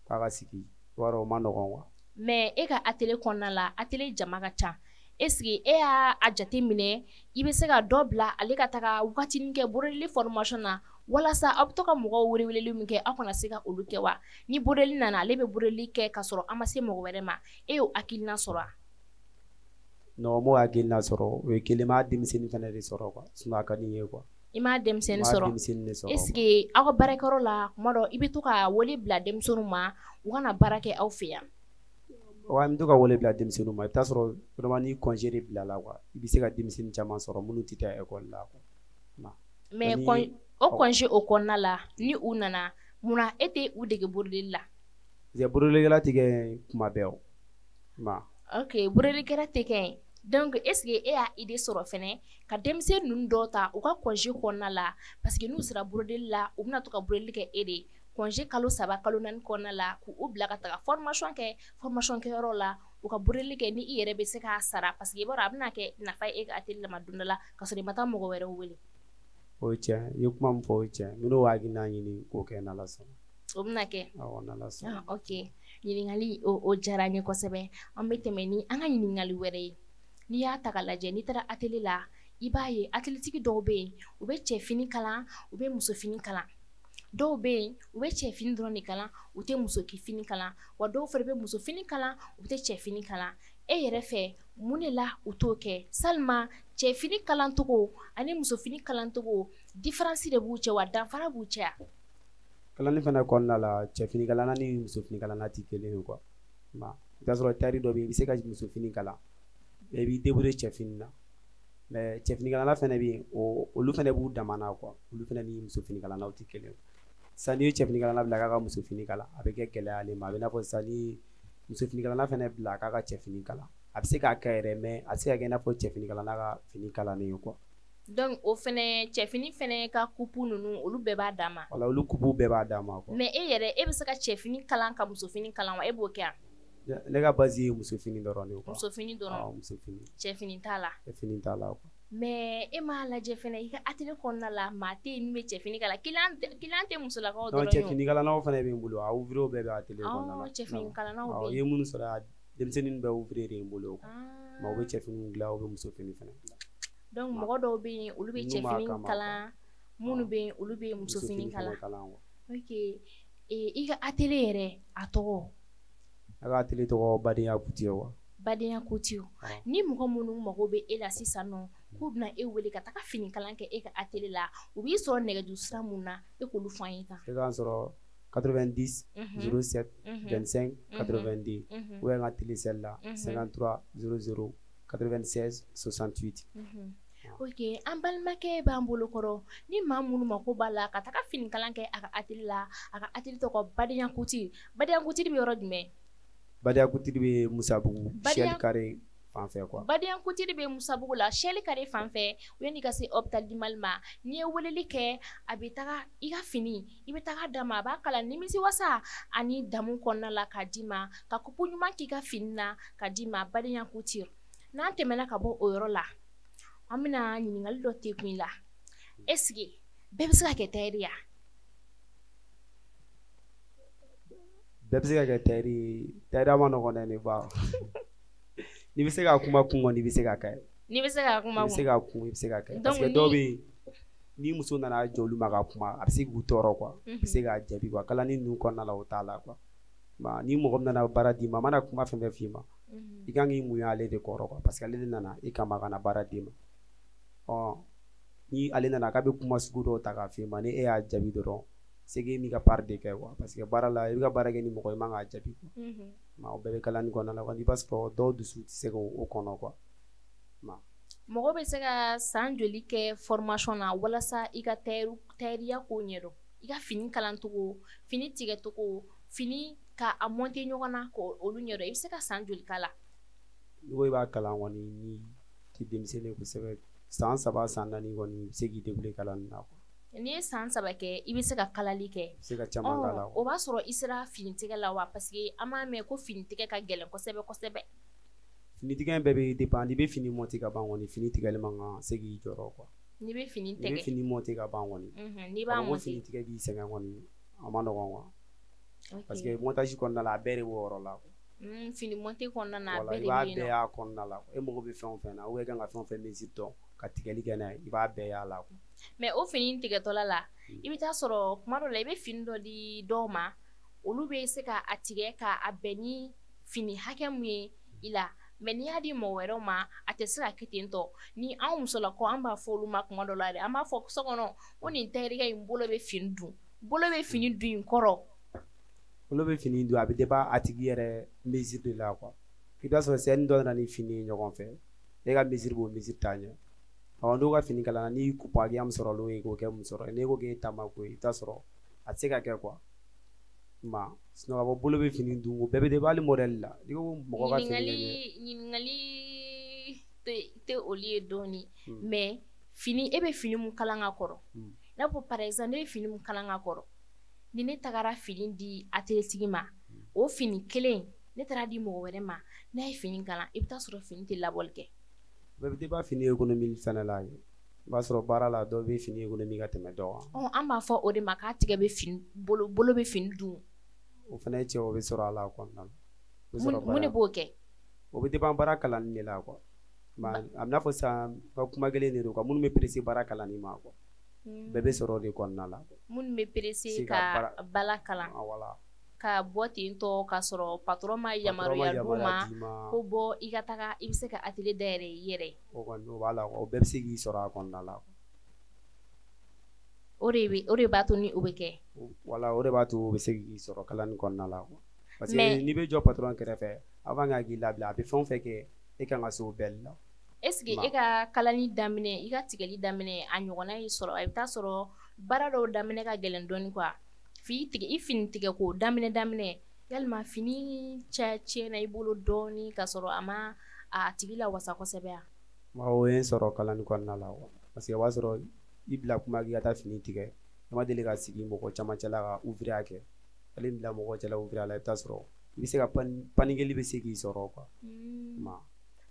k'a ka sigi i b'a dɔn o ma nɔgɔn quoi mais e ka atelier kɔnɔna la atelier jama ka ca est-ce que e y'a jate minɛ i bɛ se ka dɔ bila ale ka taga wagatinin kɛ brodeli formation na walasa aw bɛ to ka mɔgɔw weleweleli min kɛ aw kana se ka olu kɛ wa ni brodeli nana ale bɛ brodeli kɛ ka sɔrɔ an ma se mɔgɔ wɛrɛ ma e y'o hakilina sɔrɔ wa non m'o hakilina sɔrɔ o ye kelen m'a denmisɛnnin fɛnɛ de sɔrɔ quoi sinon a ka di n ye quoi i m'a denmisɛnnin sɔrɔ est ce que aw ka baarakɛyɔrɔ la kuma dɔ i bɛ to ka wele bila denmisɛnninw ma u kana baara kɛ aw fɛ yan wa an bɛ to ka wele bila denmisɛnninw ma i bɛ taa sɔrɔ vraiment ni congé de bila la quoi i bɛ se ka denmisɛnnin caman sɔrɔ minnu tɛ taa école la quoi mais o congé o kɔnɔna la ni u nana munna e tɛ u dege brodeli la parce que brodelikɛla tɛ kɛ kuma bɛɛ o ok brodelikɛla tɛ kɛ donc est ce que e y'a idée sɔrɔ fɛnɛ ka denmisɛnnin ninnu dɔw ta u ka congé kɔnɔna la parce que n'u sera brodeli la u bɛna to ka brodeli kɛ e de congé kalo 3 kalo 4 kɔnɔna la k'u bila ka taga formation kɛyɔrɔ la u ka brodeli kɛ ni i yɛrɛ bɛ se k'a sara parce que i b'a dɔn a bɛna kɛ nafa ye e ka atelier la ma don dɔ la ka sɔrɔ i ma taa mɔgɔ wɛrɛw wele o ye tiɲɛ i ye kuma min fɔ o ye tiɲɛ minnu b'a hakilina ɲini k'o kɛ n'Ala sɔnna o bɛna kɛ awɔ n'Ala sɔnna ok ɲininkali o diyara n ye kosɛbɛ an bɛ tɛmɛ ni an ka ɲininkali wɛrɛ ye n'i y'a ta ka lajɛ n'i taara atelier la i b'a ye atletigi dɔw bɛ yen u bɛ cɛ fini kalan u bɛ muso fini kalan dɔw bɛ yen u bɛ cɛ fini dɔrɔn de kalan u tɛ muso fini kalan wa dɔw fana bɛ muso fini kalan u tɛ cɛ fini kalan e yɛrɛ fɛ mun de la u t'o kɛ salima cɛ fini kalan cogo ani muso fini kalan cogo différence de b'u cɛ wa danfara b'u cɛ kalanni fana kɔnɔna la cɛ fini kalan ni muso fini kalan tɛ kelen ye quoi ma i b'a sɔrɔ tari dɔ bɛ yen i bɛ se ka muso fini kalan mais i b'i débrouiller cɛ fini na mais cɛ fini kalan fana bɛ yen olu fana b'u damana quoi olu fana ni muso fini kalan tɛ kelen ye sisan n'i ye cɛ fini kalan bila k'a ka muso fini kalan a bɛ kɛ gɛlɛya ale ma a bɛ n'a fɔ sisan ni muso fini kalan fana bila k'a ka cɛ fini kalan a bɛ se k'a kɛ yɛrɛ mais a tɛ se ka kɛ i n'a fɔ cɛ fini kalan n'a ka fini kalannen ye quoi. Donc o fɛnɛ cɛ fini fɛnɛ ka coupe ninnu olu bɛɛ b'a dama. Wala olu coupe bɛɛ b'a dama quoi. Mais e yɛrɛ e bɛ se ka cɛ fini kalan ka muso fini kalan wa e b'o kɛ a? Ne ka base ye muso fini dɔrɔn de ye quoi. Muso fini dɔrɔn. Awɔ muso fini. Cɛ fini t'a la. Cɛ fini t'a la quoi. Mais e m'a lajɛ fɛnɛ i ka atelier kɔnɔna la maa tɛ yen min bɛ cɛ fini kalan client tɛ musolakaw dɔrɔn ye. Non cɛ fini kalannaw fana bɛ n bolo a ouvrier bɛɛ bɛ atelier kɔnɔna la. Awɔ cɛ fini kalannaw bɛ yen. Awɔ i ye minnu sɔrɔ yan denmisɛnnin bɛɛ ouvrier de ye n bolo quoi. Mais u bɛ cɛ fini dilan u bɛ muso fini fana dilan. Donc mɔgɔ dɔw bɛ yen olu bɛ cɛ fini kalan minnu bɛ yen olu bɛ muso fini kalan. Ok i ka atelier yɛrɛ a tɔgɔ. A ka atelier tɔgɔ Badenya Couture wa. Badenya Couture. Ni mɔgɔ minnu mago bɛ e la sisan nɔ k'u bɛna e wele ka taga fini kalan kɛ e ka atelier la u b'i sɔrɔ nɛgɛjuru sira mun na e k'olu fɔ an ye tan. E k'an sɔrɔ 90 07 25 82 ou bien n ka télécell la 53 00 96 68. Ok an balimakɛ b'an bolo kɔrɔ ni maa minnu mako b'a la ka taga fini kalan kɛ a ka atelier la a ka atelier tɔgɔ Badenya Couture. Badenya Couture bɛ yɔrɔ jumɛn? Badenya Couture bɛ Musabugu Shell Carré fan fɛ quoi. Badenya Couture bɛ Musabugu la Shell Carré fan fɛ yanni ka se hôpital du Mali ma n'i ye weleli kɛ a bɛ taga i ka fini i bɛ taga d'a ma a b'a kala nimisi wasa ani damu kɔnɔna la k'a d'i ma ka kupu ɲuman k'i ka fini na ka d'i ma Badenya Couture. N'an tɛmɛna ka bɔ o yɔrɔ la an bɛna ɲininkali dɔ tɛ kun la est-ce que bɛɛ bɛ se ka kɛ tailleur ya? Bɛɛ bɛ se ka kɛ tailleur ma nɔgɔn dɛ ne ba. N'i bɛ se ka kuma kun kɔni i bɛ se ka kɛ. N'i bɛ se ka kuma kun. I bɛ se ka kun i bɛ se ka kɛ. Parce que dɔw bɛ yen ni muso nana jɔ olu ma ka kuma a bɛ se k'u tɔɔrɔ quoi. I bɛ se k'a jaabi quoi kalanni ninnu kɔnɔna la o t'a la quoi. Ni mɔgɔ min nana baara d'i ma a mana kuma fɛn fɛn f'i ma i kan k'i muɲu ale de kɔrɔ quoi parce que ale de nana i kama ka na baara d'i ma. Ni ale nana k'a bɛ kuma sugu dɔw ta k'a f'i ma ni e y'a jaabi dɔrɔn c'est que e m'i ka part de kɛ quoi parce que baara la i bɛ ka baara kɛ ni mɔgɔ i man k'a jaabi quoi. O bɛɛ bɛ kalanni kɔnɔna la i b'a sɔrɔ dɔw dusu tɛ se k'o kɔnɔ quoi. Mɔgɔ bɛ se ka san joli kɛ formation na walasa i ka tailleur k'o ɲɛdɔn i ka fini kalan cogo fini tigɛ cogo fini ka a monter ɲɔgɔn na k'olu ɲɛdɔn i bɛ se ka san joli k'a la? Ni ko i b'a kalan kɔni ni tɛ denmisɛnnin ye kosɛbɛ san 3 san 4 kɔni i bɛ se k'i débrouiller kalanni na quoi. N'i ye san 3 kɛ i bɛ se ka kalali kɛ. I bɛ se ka caman k'a la. O b'a sɔrɔ i sera finitigɛ la wa parce que an b'a mɛn ko finitigɛ ka gɛlɛn kosɛbɛ kosɛbɛ. Finitigɛ bɛɛ bɛ dépend n'i bɛ fini monter ka ban kɔni fini tigɛli man kan se k'i jɔrɔ quoi. N'i bɛ fini tigɛ. N'i bɛ fini monter ka ban kɔni. N'i b'a monter. Fini tigɛ b'i sɛgɛn kɔni a ma nɔgɔn quoi. Parce que montage kɔnɔna la a bɛɛ de b'o yɔrɔ la quoi. Fini monter kɔnɔna na a bɛɛ de bɛ yen nɔ. I b'a bɛɛ y'a kɔnɔna la e mago bɛ fɛn o fɛn na ou bien i kan ka fɛn o fɛn mesure dɔn ka tigɛli kɛ n'a ye i b'a bɛɛ y'a la quoi. Mais o fini tigɛtɔla la i bɛ taa sɔrɔ kuma dɔ la i bɛ fini dɔ di dɔw ma olu bɛ se ka a tigɛ k'a bɛn ni fini hakɛ mun ye i la mais n'i y'a di mɔgɔ wɛrɛw ma a tɛ se ka kɛ ten tɔ ni anw musolakaw an b'a fɔ olu ma kuma dɔ la dɛ an b'a fɔ so kɔnɔ ko nin tailleur in bolo bɛ fini dun bolo bɛ fini dun in kɔrɔ. Bolo bɛ fini dun a bɛ dépend a tigi yɛrɛ mesure de la quoi. I b'a sɔrɔ sɛni dɔ nana ni fini ye ɲɔgɔn fɛ e ka mesure b'o mesure t'a ɲɛ. N'o ka fini kalan na n'i coupe hakɛya min sɔrɔ olu ye k'o kɛ mun sɔrɔ n'e ko k'e ta ma ko ye i bɛ taa sɔrɔ a tɛ se ka kɛ quoi. Sinon ka fɔ bolo bɛ fini dun o bɛɛ bɛ dépend hali modèle la n'i ko mɔgɔ ka fini lajɛ. Ɲininkali tɛ olu ye dɔɔni mais fini e bɛ fini mun kalan ka kɔrɔ n'a fɔ par exemple ne bɛ fini mun kalan ka kɔrɔ ni ne tagara fini di atelier tigi ma o fini kelen ne taara di mɔgɔ wɛrɛ ma n'a ye fini kalan i bɛ taa sɔrɔ fini tɛ labɔli kɛ. Bɛɛ bɛ dépend fini économie fɛnɛ la i b'a sɔrɔ baara la dɔw bɛ fini économie ka tɛmɛ dɔw kan. An b'a fɔ o de ma k'a tigɛ bɛ fini bolo bɛ fini dun. O fana ye cɛw bɛ sɔrɔ a la kɔnɔna la. Mun de b'o kɛ? O bɛ dépend baara kalanni de la quoi. am n'a fɔ sisan ka kuma kelen de don quoi minnu bɛ perese baara kalanni ma quoi bɛɛ bɛ sɔrɔ o de kɔnɔna la minnu bɛ perese ka bala kalan ka bɔ ten tɔ ka sɔrɔ patron ma yamaruya d'u ma ko bɔ i ka taga i bɛ se ka atelier dayɛlɛ i yɛrɛ o kɔni o b'a la o bɛɛ bɛ se k'i sɔrɔ a kɔnɔna la o de b'a to ni o bɛ kɛ wala o de b'a to o bɛ se k'i sɔrɔ kalanni kɔnɔna la parce que n'i bɛ jɔ patron kɛrɛfɛ avant ka k'i labila a bɛ fɛn o fɛn kɛ e kan ka se o bɛɛ la est-ce que e ka kalanni daminɛ i ka tigɛli daminɛ a ɲɔgɔnna y'i sɔrɔ i bɛ taa sɔrɔ baara dɔw daminɛ ka gɛlɛn dɔɔnin quoi i fini tigɛ ko daminɛ yalima fini tiɲɛna i bolo dɔɔnin ka sɔrɔ a ma a tigi la wasa kosɛbɛ o ye n sɔrɔ kalanni kɔnɔna la parce que o b'a sɔrɔ i bila kuma k'i ka taa fini tigɛ i ma deli ka sigi mɔgɔ caman cɛla ka ouvrier kɛ ale bila mɔgɔ cɛla ouvrier la i bɛ taa sɔrɔ i bɛ se ka panikeli bɛ se k'i sɔrɔ quoi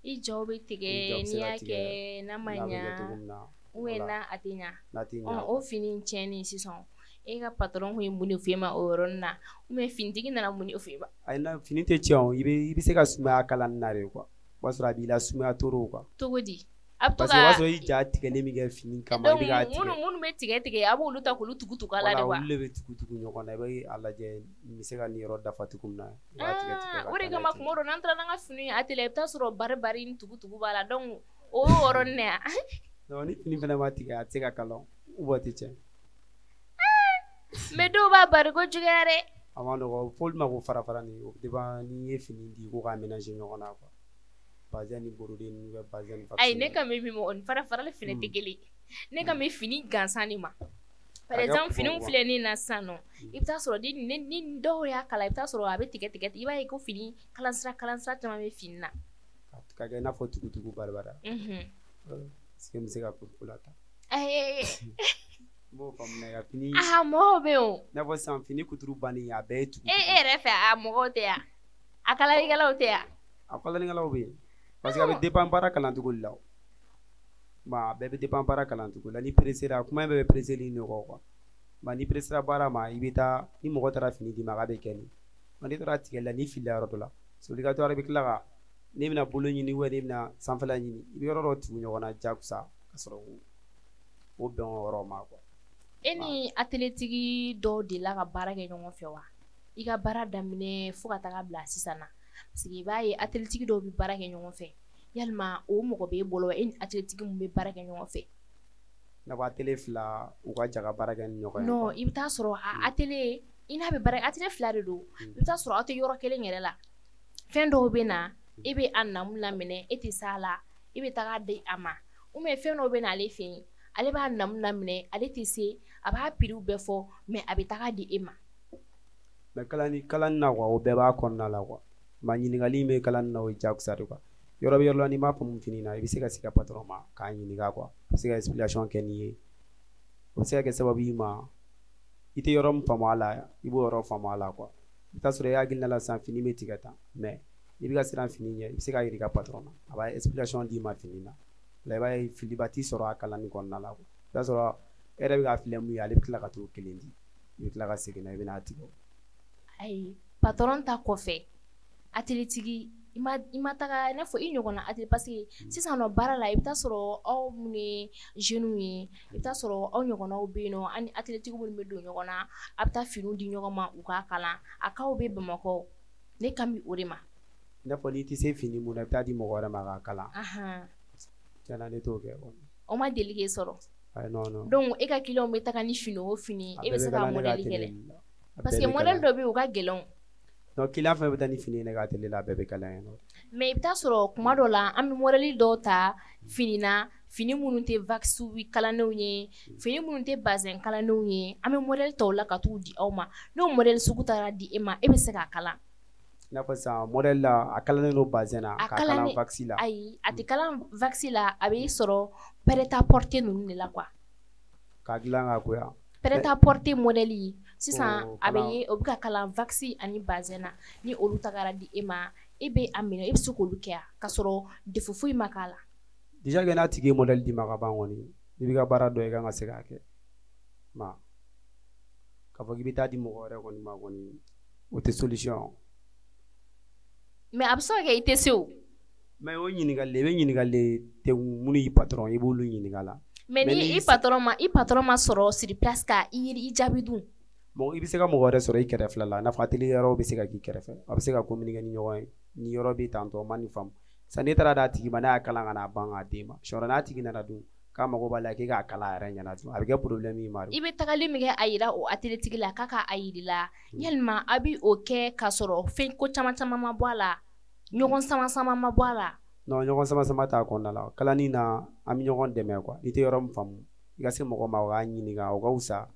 i jaw bɛ tigɛ n'i y'a kɛ n'a ma ɲa ou bien n'a a tɛ ɲa o fini tiɲɛni sisan e ka patron kun ye mun de f'e ma o yɔrɔnin na ou bien finitigi nana mun de f'e ma ayi na fini tɛ tiɲɛ o i bɛ se ka sumaya kalanni na de quoi o b'a sɔrɔ a b'i la sumaya toro quoi cogo di a bɛ to ka parce que o b'a sɔrɔ i ja tigɛlen min kɛ fini kama i bɛ k'a tigɛ minnu bɛ tigɛ a b'olu ta k'olu tugu a la de wa olu de bɛ tugu ɲɔgɔn na i bɛ a lajɛ n bɛ se ka nin yɔrɔ dafa cogo min na o de kama kuma dɔ n'an taara n'an ka fini atelier i bɛ taa sɔrɔ bari ni tugu b'a la donc o yɔrɔnin na non ni fini fana ma tigɛ a tɛ se ka kalan u bɔ tɛ tiɲɛ mais dɔw b'a bari ko juguya dɛ a ma nɔgɔn f'olu ma ko fara ni o dépend n'i ye fini di ko k'a mélanger ɲɔgɔn na quoi bazin ni brodé ni bɛ bazin ni ayi ne kan bɛ min ma o ni fara fini tɛ kelen ne kan bɛ fini gansan de ma par exemple finiw filɛ ne na sisan nɔ i bɛ taa sɔrɔ ni dɔw y'a kala i bɛ taa sɔrɔ a bɛ tigɛ i b'a ye ko fini kalansira caman bɛ fini na ka kɛ i n'a fɔ tugu baribara est-ce que n bɛ se ka ko la ta n b'o faamuya ka fini mɔgɔw bɛ yen o i n'a fɔ sisan fini kuturu banni a bɛɛ ye tugu e yɛrɛ fɛ a mɔgɔw tɛ yan a kalalikɛlaw tɛ yan a kalalikɛlaw bɛ yen parce que a bɛ dépend baara kalancogo de la a bɛɛ bɛ dépend baara kalancogo la ni peresera kuma in bɛɛ bɛ pereseli nɔgɔ quoi ni peresera baara ma i bɛ taa ni mɔgɔ taara fini d'i ma k'a bɛ kɛ n'i taara tigɛli la n'i filila yɔrɔ dɔ la c'est obligatoire i bɛ tila ka n'i bɛna bolo ɲini ou bien n'i bɛna sanfɛla ɲini i bɛ yɔrɔ dɔ tugu ɲɔgɔn na jakusa ka sɔrɔ o bɛn o yɔrɔ ma quoi e ni atelier dɔw delila ka baara kɛ ɲɔgɔn fɛ wa i ka baara daminɛ fo ka taga bila sisan na parce que i b'a ye atelier dɔw bɛ baara kɛ ɲɔgɔn fɛ yalima o mɔgɔ b'e bolo wa e ni atelier mun bɛ baara kɛ ɲɔgɔn fɛ n'a b'a atelier fila u ka jaga baara kɛ ni ɲɔgɔn ye non i bɛ taa sɔrɔ a atelier i n'a bɛ baara atelier fila de don i bɛ taa sɔrɔ aw tɛ yɔrɔ kelen yɛrɛ la fɛn dɔw bɛ na e bɛ a namu laminɛ e tɛ s'a la e bɛ taga di a ma ou bien fɛn dɔw bɛ na ale fɛ yen ale b'a namu laminɛ ale tɛ se a b'a prix bɛɛ fɔ mais a bɛ taga di e ma mais kalanni na quoi o bɛɛ b'a kɔnɔna la quoi ɲininkali in bɛ kalanni na o ye jakusa de quoi yɔrɔ bɛ yɔrɔ la n'i m'a faamu fini na i bɛ se ka sigi patron ma k'a ɲininka quoi a bɛ se ka explication kɛ n'i ye o bɛ se ka kɛ sababu ye ma i tɛ yɔrɔ min faamu a la i b'o yɔrɔ faamu a la quoi i bɛ taa sɔrɔ e hakilina la sisan fini bɛ tigɛ tan mais i bɛ ka siran fini ɲɛ i bɛ se ka yir'i ka patron na a b'a explication d'i ma fini na la i b'a ye filiba t'i sɔrɔ a kalanni kɔnɔna la quoi i b'a sɔrɔ e yɛrɛ bɛ ka filɛ mun ye ale bɛ tila ka t'o kelen di i bɛ tila ka segin na i bɛ n'a tigɛ ayi patron ta kɔfɛ atelier tigi i ma taga i n'a fɔ i ɲɔgɔnna atelier parce que sisan nɔ baara la i bɛ taa sɔrɔ aw mun ye jeunes ye i bɛ taa sɔrɔ aw ɲɔgɔnnaw bɛ yen nɔ ani atelier tigi minnu bɛ don ɲɔgɔn na a bɛ taa finiw di ɲɔgɔn ma u k'a kalan a kaw bɛ Bamakɔ ne kan bɛ o de ma i n'a fɔ n'i tɛ se fini mun na i bɛ taa di mɔgɔ wɛrɛ ma k'a kalan tiɲɛna ne t'o kɛ o ma deli k'e sɔrɔ non donc e ka client bɛ taga ni fini o fini e bɛ se ka modèle kɛlɛ parce que modèle dɔ bɛ yen o ka gɛlɛn donc client fɛn bɛ taa ni fini ye ne ka atelier la a bɛɛ bɛ kalan yen nɔ mais i bɛ taa sɔrɔ kuma dɔ la an bɛ modèle dɔw ta fini na fini minnu tɛ wax kalannenw ye fini minnu tɛ bazin kalannenw ye an bɛ modèle tɔw la ka t'u di aw ma n'o modèle sugu taara di e ma e bɛ se k'a kalan i n'a fɔ sisan modèle la a kalannen don bazin na k'a kalan wax la ayi a tɛ kalan wax la a bɛ sɔrɔ prêt-à-porter ninnu de la quoi k'a dilan ka goya prêt-à-porter modèle sisan a bɛ ye o bɛ ka kalan wax ani bazin na ni olu tagara di e ma e bɛ a minɛ e bɛ se k'olu kɛ ka sɔrɔ défaut foyi ma k'a la déjà que n'a tigi ye modèle d'i ma ka ban kɔni i b'i ka baara dɔn i kan ka se k'a kɛ k'a fɔ k'i bɛ taa di mɔgɔ wɛrɛ kɔni ma kɔni o tɛ solution mais a bɛ se ka kɛ i tɛ se o mais o ɲininkali tɛ minnu y'i patron i b'olu ɲininkala mais ni i patron ma sɔrɔ sur place ka i jaabi dun bon i bɛ se ka mɔgɔ wɛrɛ sɔrɔ i kɛrɛfɛ la n'a fɔ atelier yɔrɔ bɛ se ka k'i kɛrɛfɛ a bɛ se ka communiquer ni ɲɔgɔn ye ni yɔrɔ bɛ tantɔ ma ni faamu sa n'e taara d'a tigi ma n'a y'a kalan ka n'a ban k'a d'e ma sɔrɔ n'a tigi nana dun k'a mago b'a la k'e k'a kalan a yɛrɛ ɲɛna dun a bɛ kɛ problème y'i ma. I bɛ tagali min kɛ a yira o atelier tigi la k'a ka a yirila yalima a bɛ o kɛ k'a sɔrɔ fɛn ko caman ma bɔ a la ɲɔgɔn sama ma bɔ a la. non ɲɔgɔn sama t'a kɔnɔna la kalanni na an bɛ ɲɔgɔn dɛmɛ quoi i tɛ yɔrɔ min faamu i ka se mɔgɔ ma o k'a ɲininka o ka wusa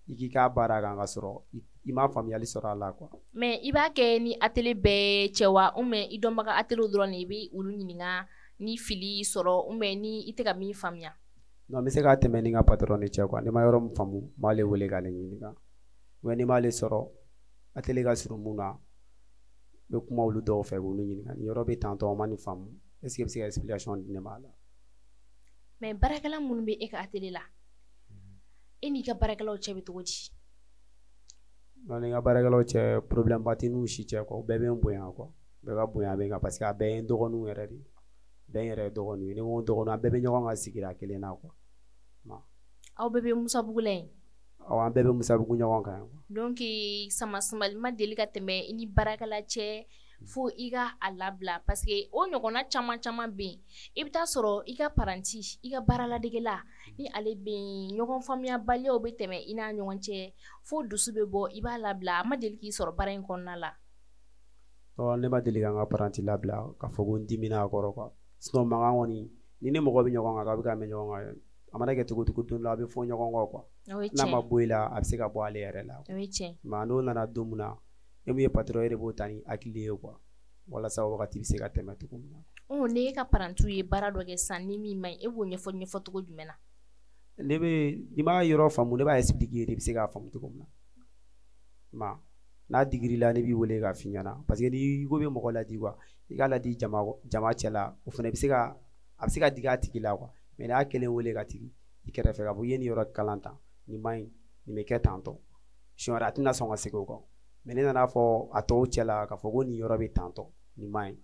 i k'i k'a baara kan ka sɔrɔ i m'a faamuyali sɔrɔ a la quoi. mais i b'a kɛ ni atelier bɛɛ cɛ wa ou bien i dɔnbaga atelier dɔrɔn de i bɛ olu ɲininka ni fili sɔrɔ ou bien ni i tɛ ka min faamuya. non n bɛ se k'a tɛmɛ ni n ka patron de cɛ quoi ni ma yɔrɔ min faamu n b'ale wele k'ale ɲininka mais ni m'ale sɔrɔ atelier ka surun mun na n bɛ kuma olu dɔw fɛ k'olu ɲininka ni yɔrɔ bɛ tantɔ o ma nin faamu est-ce que i bɛ se ka explication di ne ma a la. mais baarakɛla minnu bɛ e ka atelier la e n'i ka baarakɛlaw cɛ bɛ cogo di. non ni n ka baarakɛlaw cɛ problème ba tɛ n'u si cɛ quoi u bɛɛ bɛ n bonya quoi bɛɛ ka bonya bɛ n kan parce que a bɛɛ ye n dɔgɔninw yɛrɛ de bɛɛ n yɛrɛ ye dɔgɔninw ye ni n ko n dɔgɔninw an bɛɛ bɛ ɲɔgɔn ka sigida kelen na quoi. aw bɛɛ bɛ Musabugu la yen. awɔ an bɛɛ bɛ Musabugu ɲɔgɔn kan yan. donc sama-samali ma deli ka tɛmɛ i ni baarakɛla cɛ fo i ka a labila parce que o ɲɔgɔnna caman bɛ yen i bɛ taa sɔrɔ i ka paranti i ka baaraladegela ni ale bɛ yen ɲɔgɔn faamuyabaliyaw bɛ tɛmɛ i n'a ɲɔgɔn cɛ fo dusu bɛ bɔ i b'a labila a ma deli k'i sɔrɔ baara in kɔnɔna la. ne ma deli ka n ka paranti labila k'a fɔ ko n dimina a kɔrɔ quoi sinon mankan kɔni ni ne mɔgɔ bɛ ɲɔgɔn kan k'a bɛ ka mɛn ɲɔgɔn kan a mana kɛ cogo don dɔ a bɛ fɔ ɲɔgɔn kɔ quoi n'a ma bɔ i la a bɛ se ka bɔ ale yɛrɛ la. o ye tiɲɛ. mais n'o nana don min na e min ye patron ye de b'o ta ni hakili ye quoi walasa wagati bɛ se ka tɛmɛ cogo min na. ne ka parantiw ye baara dɔ kɛ sisan ni min man ɲi e b'o ɲɛfɔ cogo jumɛn na. n'i m'a yɔrɔ faamu ne b'a expliquer de bɛ se k'a faamu cogo min na n'a digir'i la ne b'i wele k'a f'i ɲɛna parce que n'i ko bɛ mɔgɔ ladi quoi i k'a ladi jama cɛ la o fana a bɛ se ka digi a tigi la quoi mais n'a kelen wele ka tigi i kɛrɛfɛ ka fɔ i ye nin yɔrɔ kalan tan nin man ɲi nin bɛ kɛ tantɔ siɲɛ wɛrɛ a tɛna sɔn ka segin o kan mais ne nana fɔ a tɔw cɛ la k'a fɔ ko nin yɔrɔ bɛ tantɔ nin man ɲi.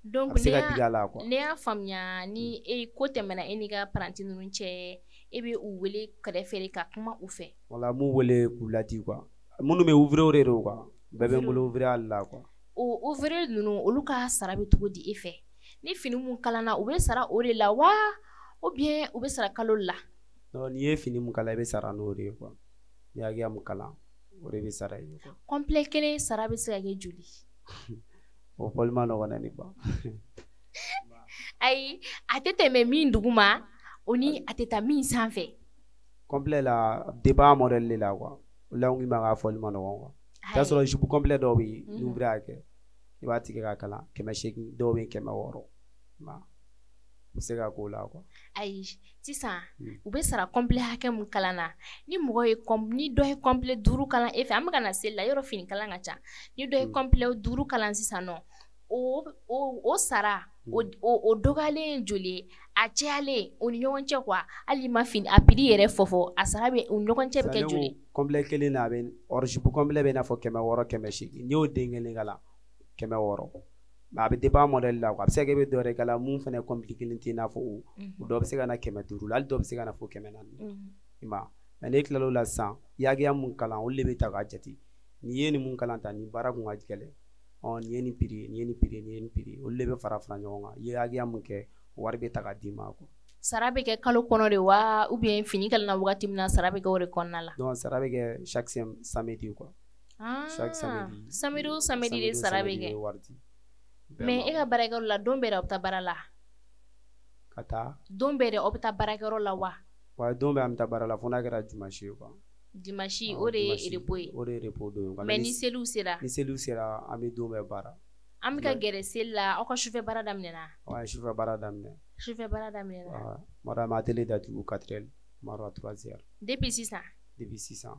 donc a bɛ se ka digi a la quoi. ne y'a faamuya ni ko tɛmɛna e n'i ka paranti ninnu cɛ e bɛ u wele kɛrɛfɛ de ka kuma u fɛ. wala m'u wele k'u ladi quoi minnu bɛ ouvrier de don quoi bɛɛ bɛ n bolo ouvrier la quoi. o ouvrier ninnu olu ka sara bɛ cogo di e fɛ ni fini mun kalanna u bɛ sara o de la wa ou bien u bɛ sara kalo la. non n'i ye fini mun kalan i bɛ sara n'o de ye quoi n'i hakɛya mun kalan o de bɛ sara i ye quoi. complet kelen sara bɛ se ka kɛ joli. o fɔli ma nɔgɔn dɛ ne ba. ayi a tɛ tɛmɛ min duguma o ni a tɛ taa min sanfɛ. complet la dépend modèle de la quoi o la n ko i ma k'a fɔli ma nɔgɔn quoi. i b'a sɔrɔ jupe complet dɔw bɛ yen ni ouvrier y'a kɛ i b'a tigɛ k'a kalan 800 dɔw bɛ yen 600 u bɛ se ka k'o la quoi. ayi sisan u bɛ sara complet hakɛ mun kalan na ni mɔgɔ ye ni dɔ ye complet 5 kalan e fɛ an bɛ ka na seli la yɔrɔ fini kalan ka ca ni dɔ ye complet 5 kalan sisan nɔ o sara o dɔgɔyalen joli ye a cɛyalen o ni ɲɔgɔn cɛ quoi hali ma fini a prix yɛrɛ fɔ a sara bɛ o ni ɲɔgɔn cɛ bɛ kɛ joli. complet kelen na a bɛ hors jupe complet bɛ i n'a fɔ 600 800 n'i y'o den kelen kalan 600 mais a bɛ dépend modèle la quoi a bɛ se ka kɛ i bɛ dɔ wɛrɛ kalan mun fana complet kelen tɛ i n'a fɔ o dɔw bɛ se ka na 500 la hali dɔw bɛ se ka na fɔ 400 i ma mais n'e tilal'o la sisan i hakɛya mun kalan olu de bɛ ta k'a jate n'i ye nin mun kalan ta nin baara kun ka gɛlɛn nin ye nin prix nin ye nin prix nin ye nin prix olu de bɛ fara ɲɔgɔn kan i ye hakɛya mun kɛ wari bɛ ta k'a d'i ma quoi. sara bɛ kɛ kalo kɔnɔ de wa ou bien fini kalanna wagati min na sara bɛ kɛ o de kɔnɔna la. non sara bɛ kɛ chaque samedi quoi. chaque samedi. samedi o samedi de sara bɛ kɛ. mais e ka baarakɛyɔrɔ la don bɛɛ de aw bɛ taa baara la. ka taa. don bɛɛ de aw bɛ taa baarakɛyɔrɔ la wa. wa don bɛɛ an bɛ taa baara la fo n'a kɛra dimanche ye quoi. dimanche o de ye repos ye. o de ye repos don ye. mais ni seliw sera. ni seliw sera an bɛ don bɛɛ baara. an bɛ ka gɛrɛ seli la aw ka sufɛ baara daminɛna. ouais sufɛ baara daminɛ. sufɛ baara daminɛna. madame atelier datugu 4h maro 3h. depuis sisan. depuis sisan.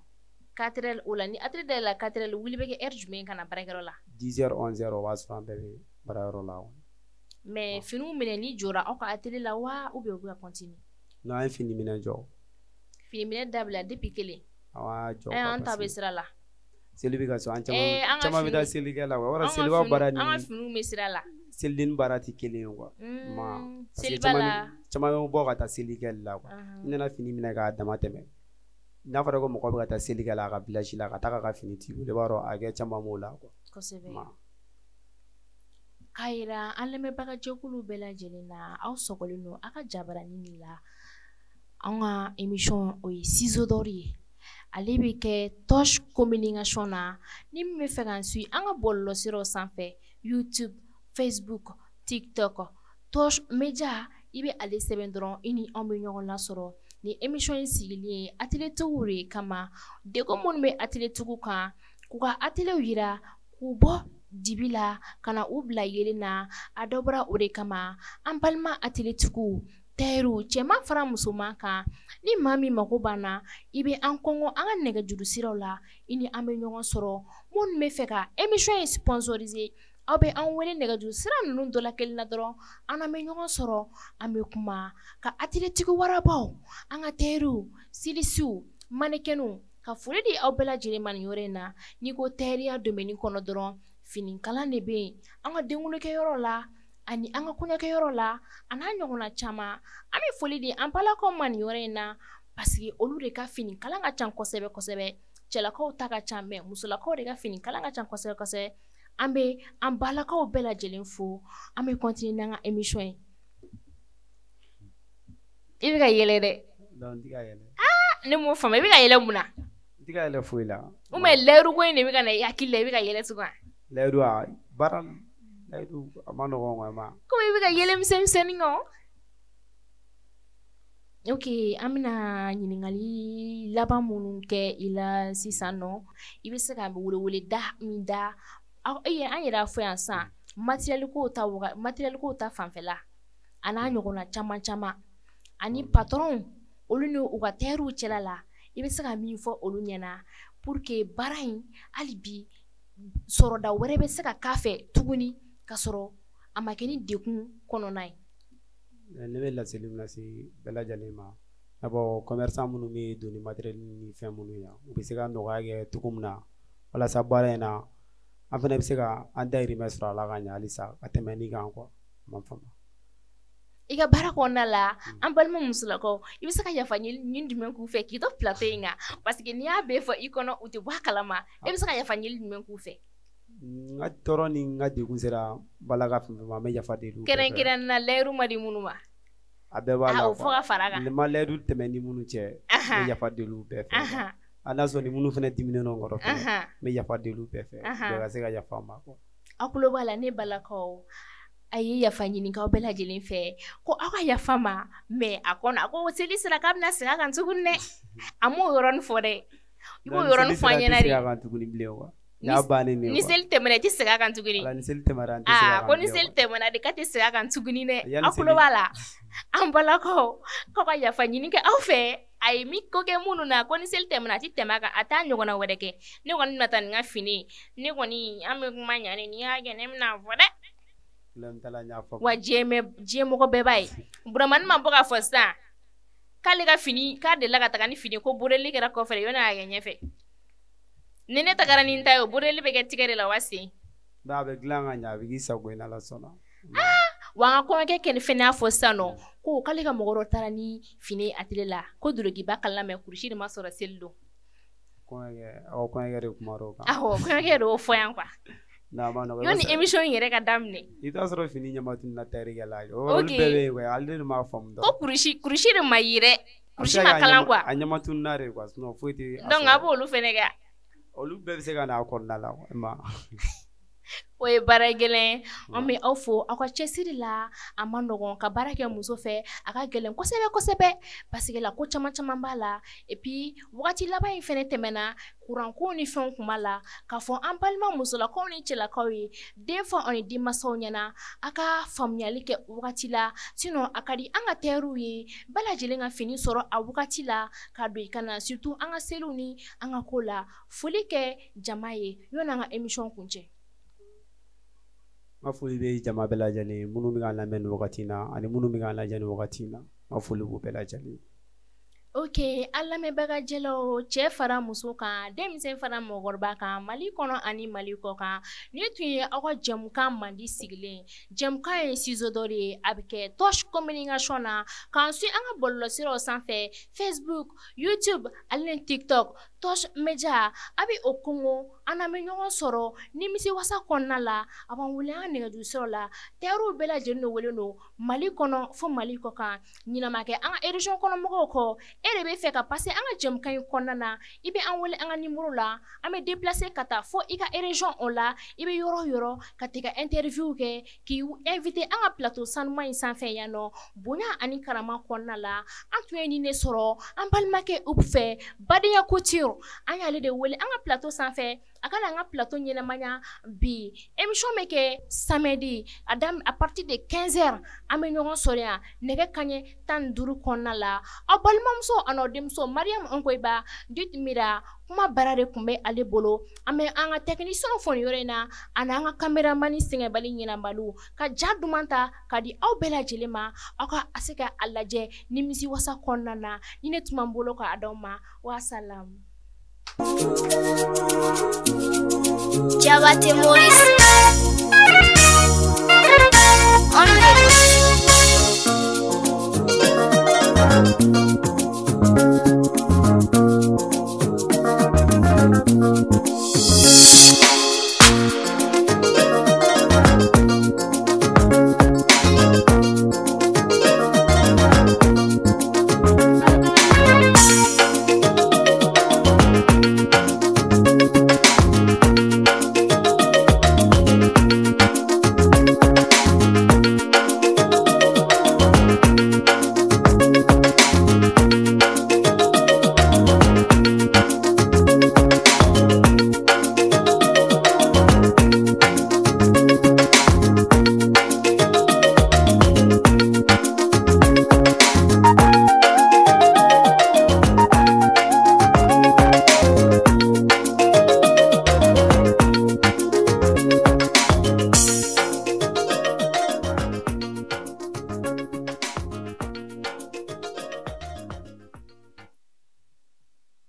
4h o la ni atelier dayɛlɛ la 4h wuli bɛ kɛ heure jumɛn ka na baarakɛyɔrɔ la. 10h 11h o b'a sɔrɔ an bɛɛ bɛ baarayɔrɔ la. mais finiw minɛ ni jɔra aw ka atelier la wa ou bien u bɛ ka continuer. non an ye fini minɛ jɔ. fini minɛ dabila depuis kelen. awɔ an y'a jɔ. an ta bɛ sira la. seli bɛ ka so an caman bɛ taa selikɛ la wa. wara seliba baara ni. an ka finiw bɛ sira la. selin barati kelen quoi ma selibala chama bo ka ta selikɛli la quoi nana fini minɛ ka dama tɛmɛ n'a fɔra ko mɔgɔ bɛ ka taa selikɛli la a ka village la ka taa ka fini ti wele b'a dɔn a kɛ caman m'o la quoi kosɛbɛ k'a yira an lamɛnbaga jɛkulu bɛɛ lajɛlen na aw sɔgɔlen don a ka jabaranin de la an ka émission o ye ciseau d'or ye ale bɛ kɛ Touche Communication na ni min bɛ fɛ k'an suit an ka bɔlɔlɔsiraw sanfɛ YouTube, Facebook, TikTok, Touche Media i bɛ ale sɛbɛn dɔrɔn i ni anw bɛ ɲɔgɔn lasɔrɔ ni émission in sigilen ye atelier tigiw de kama degun minnu bɛ atelier tigiw kan k'u ka atelier yira k'u bɔ dibi la ka na u bila yelen na a dɔ bɔra o de kama an balima atelier tigiw tailleur cɛman fara musoman kan ni maa min mako b'an na i bɛ an kɔngɔ an ka nɛgɛjuru siraw la i ni an bɛ ɲɔgɔn sɔrɔ minnu bɛ fɛ ka émission in sponsoriser aw bɛ an wele nɛgɛjuru sira ninnu dɔ la kelen na dɔrɔn an bɛ ɲɔgɔn sɔrɔ an bɛ kuma ka atelier tigi warabaw an ka tailleur styliste mannequin ka foli di aw bɛɛ lajɛlen ma nin yɔrɔ in na n'i ko tailleur domaine kɔnɔ dɔrɔn fini kalan de bɛ yen an ka denkunnokɛyɔrɔ la ani an ka kɔɲɔkɛyɔrɔ la a n'a ɲɔgɔnna caman an bɛ foli di an balakaw ma nin yɔrɔ in na parce que olu de ka fini kalan ka ca kosɛbɛ kosɛbɛ cɛlakaw ta ka ca mais musolakaw de ka fini kalan ka ca kosɛbɛ kosɛbɛ an bɛ an balakaw bɛɛ lajɛlen fo an bɛ continuer n'an ka émission ye i bɛ ka yɛlɛ dɛ ne m'o faamu i bɛ ka yɛlɛ mun na n tɛ ka yɛlɛ foyi la ou bien layiru ko in de bɛ ka na i hakili la i bɛ ka yɛlɛ tugun layiru a baara layiru a ma nɔgɔn quoi ma komi i bɛ ka yɛlɛ misɛnnin kɔ ok an bɛna ɲininkali laban minnu kɛ i la sisan nɔ i bɛ se ka welewele da min da an yɛrɛ fɔ yan sisan matériel ko ta fanfɛla a n'a ɲɔgɔnna caman caman ani patron olu ni u ka tailleur cɛla la i bɛ se ka min fɔ olu ɲɛna pour que baara in hali bi sɔrɔda wɛrɛ bɛ se ka k'a fɛ tuguni ka sɔrɔ a ma kɛ ni degun kɔnɔna ye ne bɛ laseli min lase bɛɛ lajɛlen ma i n'a fɔ commerçant minnu bɛ don ni matériel ni fɛn minnu ye u bɛ se ka nɔgɔya kɛ cogo min na walasa baara in na an fana bɛ se ka an dahirimɛ sɔrɔ a la ka ɲɛ halisa ka tɛmɛ nin kan quoi ma faamu i ka baara kɔnɔna la an balima musolakaw i bɛ se ka yafa ɲini jumɛn k'u fɛ k'i to plateau in kan parce que n'i y'a bɛɛ fɔ i kɔnɔ u tɛ bɔ a kalama i bɛ se ka yafa ɲini jumɛn k'u fɛ n ka tɔɔrɔ ni n ka degun sera balaka fɛn fɛn ma n bɛ yafa deli u bɛɛ fɛ kɛrɛnkɛrɛnnena layiru ma di minnu ma a bɛɛ b'a la o fɔ ka fara kan nin ma layiru tɛmɛ ni minnu cɛ n bɛ yafa deli u bɛɛ fɛ a n'a sɔrɔ ni minnu fana diminen don kɔrɔ fɛnɛ n bɛ yafa deli u bɛɛ fɛ bɛɛ ka se ka yafa n ma quoi aw tulo b'a la ne balakaw a ye yafa ɲinikaw bɛɛ lajɛlen fɛ ko aw ka yafa ma mais a ko seli sera k'a bɛna segin a kan tuguni dɛ a m'o yɔrɔnin fɔ dɛ i b'o yɔrɔnin fɔ an ɲɛna de ni seli tɛmɛna i tɛ segin a kan tuguni ni seli tɛmɛna n tɛ segin a kan ko ni seli tɛmɛna de k'a tɛ segin a kan tuguni dɛ aw tulo b'a la an balakaw k'aw ka yafa ɲini kɛ aw fɛ a ye min ko kɛ minnu na ko ni seli tɛmɛna a tɛ tɛmɛ a kan a t'a ɲɔgɔnna wɛrɛ kɛ ne kɔni bɛna taa nin ka fini ne kɔni an bɛ kuma ɲani n'i y'a kɛ ne bɛna fɔ dɛ wa diɲɛ mɔgɔ bɛɛ b'a ye Buramani ma bɔ k'a fɔ sisan k'ale ka fini k'a delila ka taga ni fini ko boreli kɛra kɔfɛ de yɔrɔ y'a kɛ ɲɛfɛ ni ne tagara ni n ta ye o boreli bɛ kɛ tigɛ de la wa sen n'a bɛ dilan ka ɲɛ a bɛ k'i sago ye n'Ala sɔnna wa an ka kɔɲɔkɛ fɛnɛ y'a fɔ sisan nɔ ko k'ale ka mɔgɔ dɔ taara ni fini atelier la ko dulokiba kalila mɛ kurusi de ma sɔrɔ seli don kɔɲɔkɛ de kuma l'o kan kɔɲɔkɛ de y'o fɔ yan quoi yani émission in yɛrɛ ka daminɛ i t'a sɔrɔ fini ɲɛmatunna tailleur la olu bɛɛ bɛ yen ale de m'a faamu ko kurusi de ma yi dɛ kurusi ma kalan quoi a ɲɛmatunna de quoi sinon foyi tɛ donc a b'olu fɛnɛ kɛ olu bɛɛ bɛ se ka n'a kɔnɔna la ma o ye baara gɛlɛn an bɛ aw fo aw ka cɛsiri la a ma nɔgɔn ka baara kɛ muso fɛ a ka gɛlɛn kosɛbɛ kosɛbɛ parce que la ko caman caman b'a la et puis wagati laban in fɛnɛ tɛmɛna kuranko ni fɛnw kun b'a la k'a fɔ an balima musolakaw ni cɛlakaw ye den fɔ ani denmansaw ɲɛna a ka faamuyali kɛ wagati la sinon a ka di an ka tailleur ye bɛɛ lajɛlen ka fini sɔrɔ a wagati la ka don i ka na surtout an ka seliw ni an ka ko la foli kɛ jama ye yanni an ka émission kuncɛ. Ma foli bɛ jama bɛɛ lajɛlen minnu bɛ k'an lamɛn nin wagati in na ani minnu bɛ k'an lajɛ nin wagati in na ma foli b'u bɛɛ lajɛlen Ok, alla me baga jelo cɛ fara muso kan denmisɛn fara mɔgɔkɔrɔba kan Mali kɔnɔ ani Mali kɔ kan ni tun ye aw ka jɛmukan mandi sigilen jɛmukan ye ciseau dɔ de ye a bɛ kɛ Touche Communication na k'an suit an ka bɔlɔlɔsiraw sanfɛ Facebook, YouTube ale ni TikTok Touche Media a bɛ o kongo an bɛ ɲɔgɔn sɔrɔ nimisiwasa kɔnɔna la a b'an wele an ka nɛgɛjurusiraw la terroir bɛɛ lajɛlen de wele don Mali kɔnɔ fo Mali kɔ kan ɲinɛ ma kɛ an ka région kɔnɔ mɔgɔw kɔ e de bɛ fɛ ka passer an ka jɛmukan in kɔnɔna na i bɛ an wele an ka numéro la an bɛ déplacer ka taa fo i ka région o la i bɛ yɔrɔ yɔrɔ ka t'i ka interview kɛ k'i invité an ka plateau sanuma in sanfɛ yan nɔ bonya ani karama kɔnɔna la an tun ye nin de sɔrɔ an balimakɛ Umu fɛ Badenya Couture an y'ale de wele an ka plateau sanfɛ a kana an ka plateau ɲɛnamaya bi émission bɛ kɛ samedi à partir de 15h an bɛ ɲɔgɔn sɔrɔ yan nɛgɛ kanɲɛ 15 kɔnɔna la aw balimamuso an'aw denmuso Mariam Nkoyiba Dut Mira kuma bara de tun bɛ ale bolo an bɛ an ka technicien fɔ nin yɔrɔ in na ani an ka caméraman sɛgɛnbali ɲinanbaliw ka ja duman ta ka di aw bɛɛ lajɛlen ma aw ka a se ka a lajɛ nimisiwasa kɔnɔna na ni ne tun b'an bolo ka d'aw ma wasalam. Jabate Maurice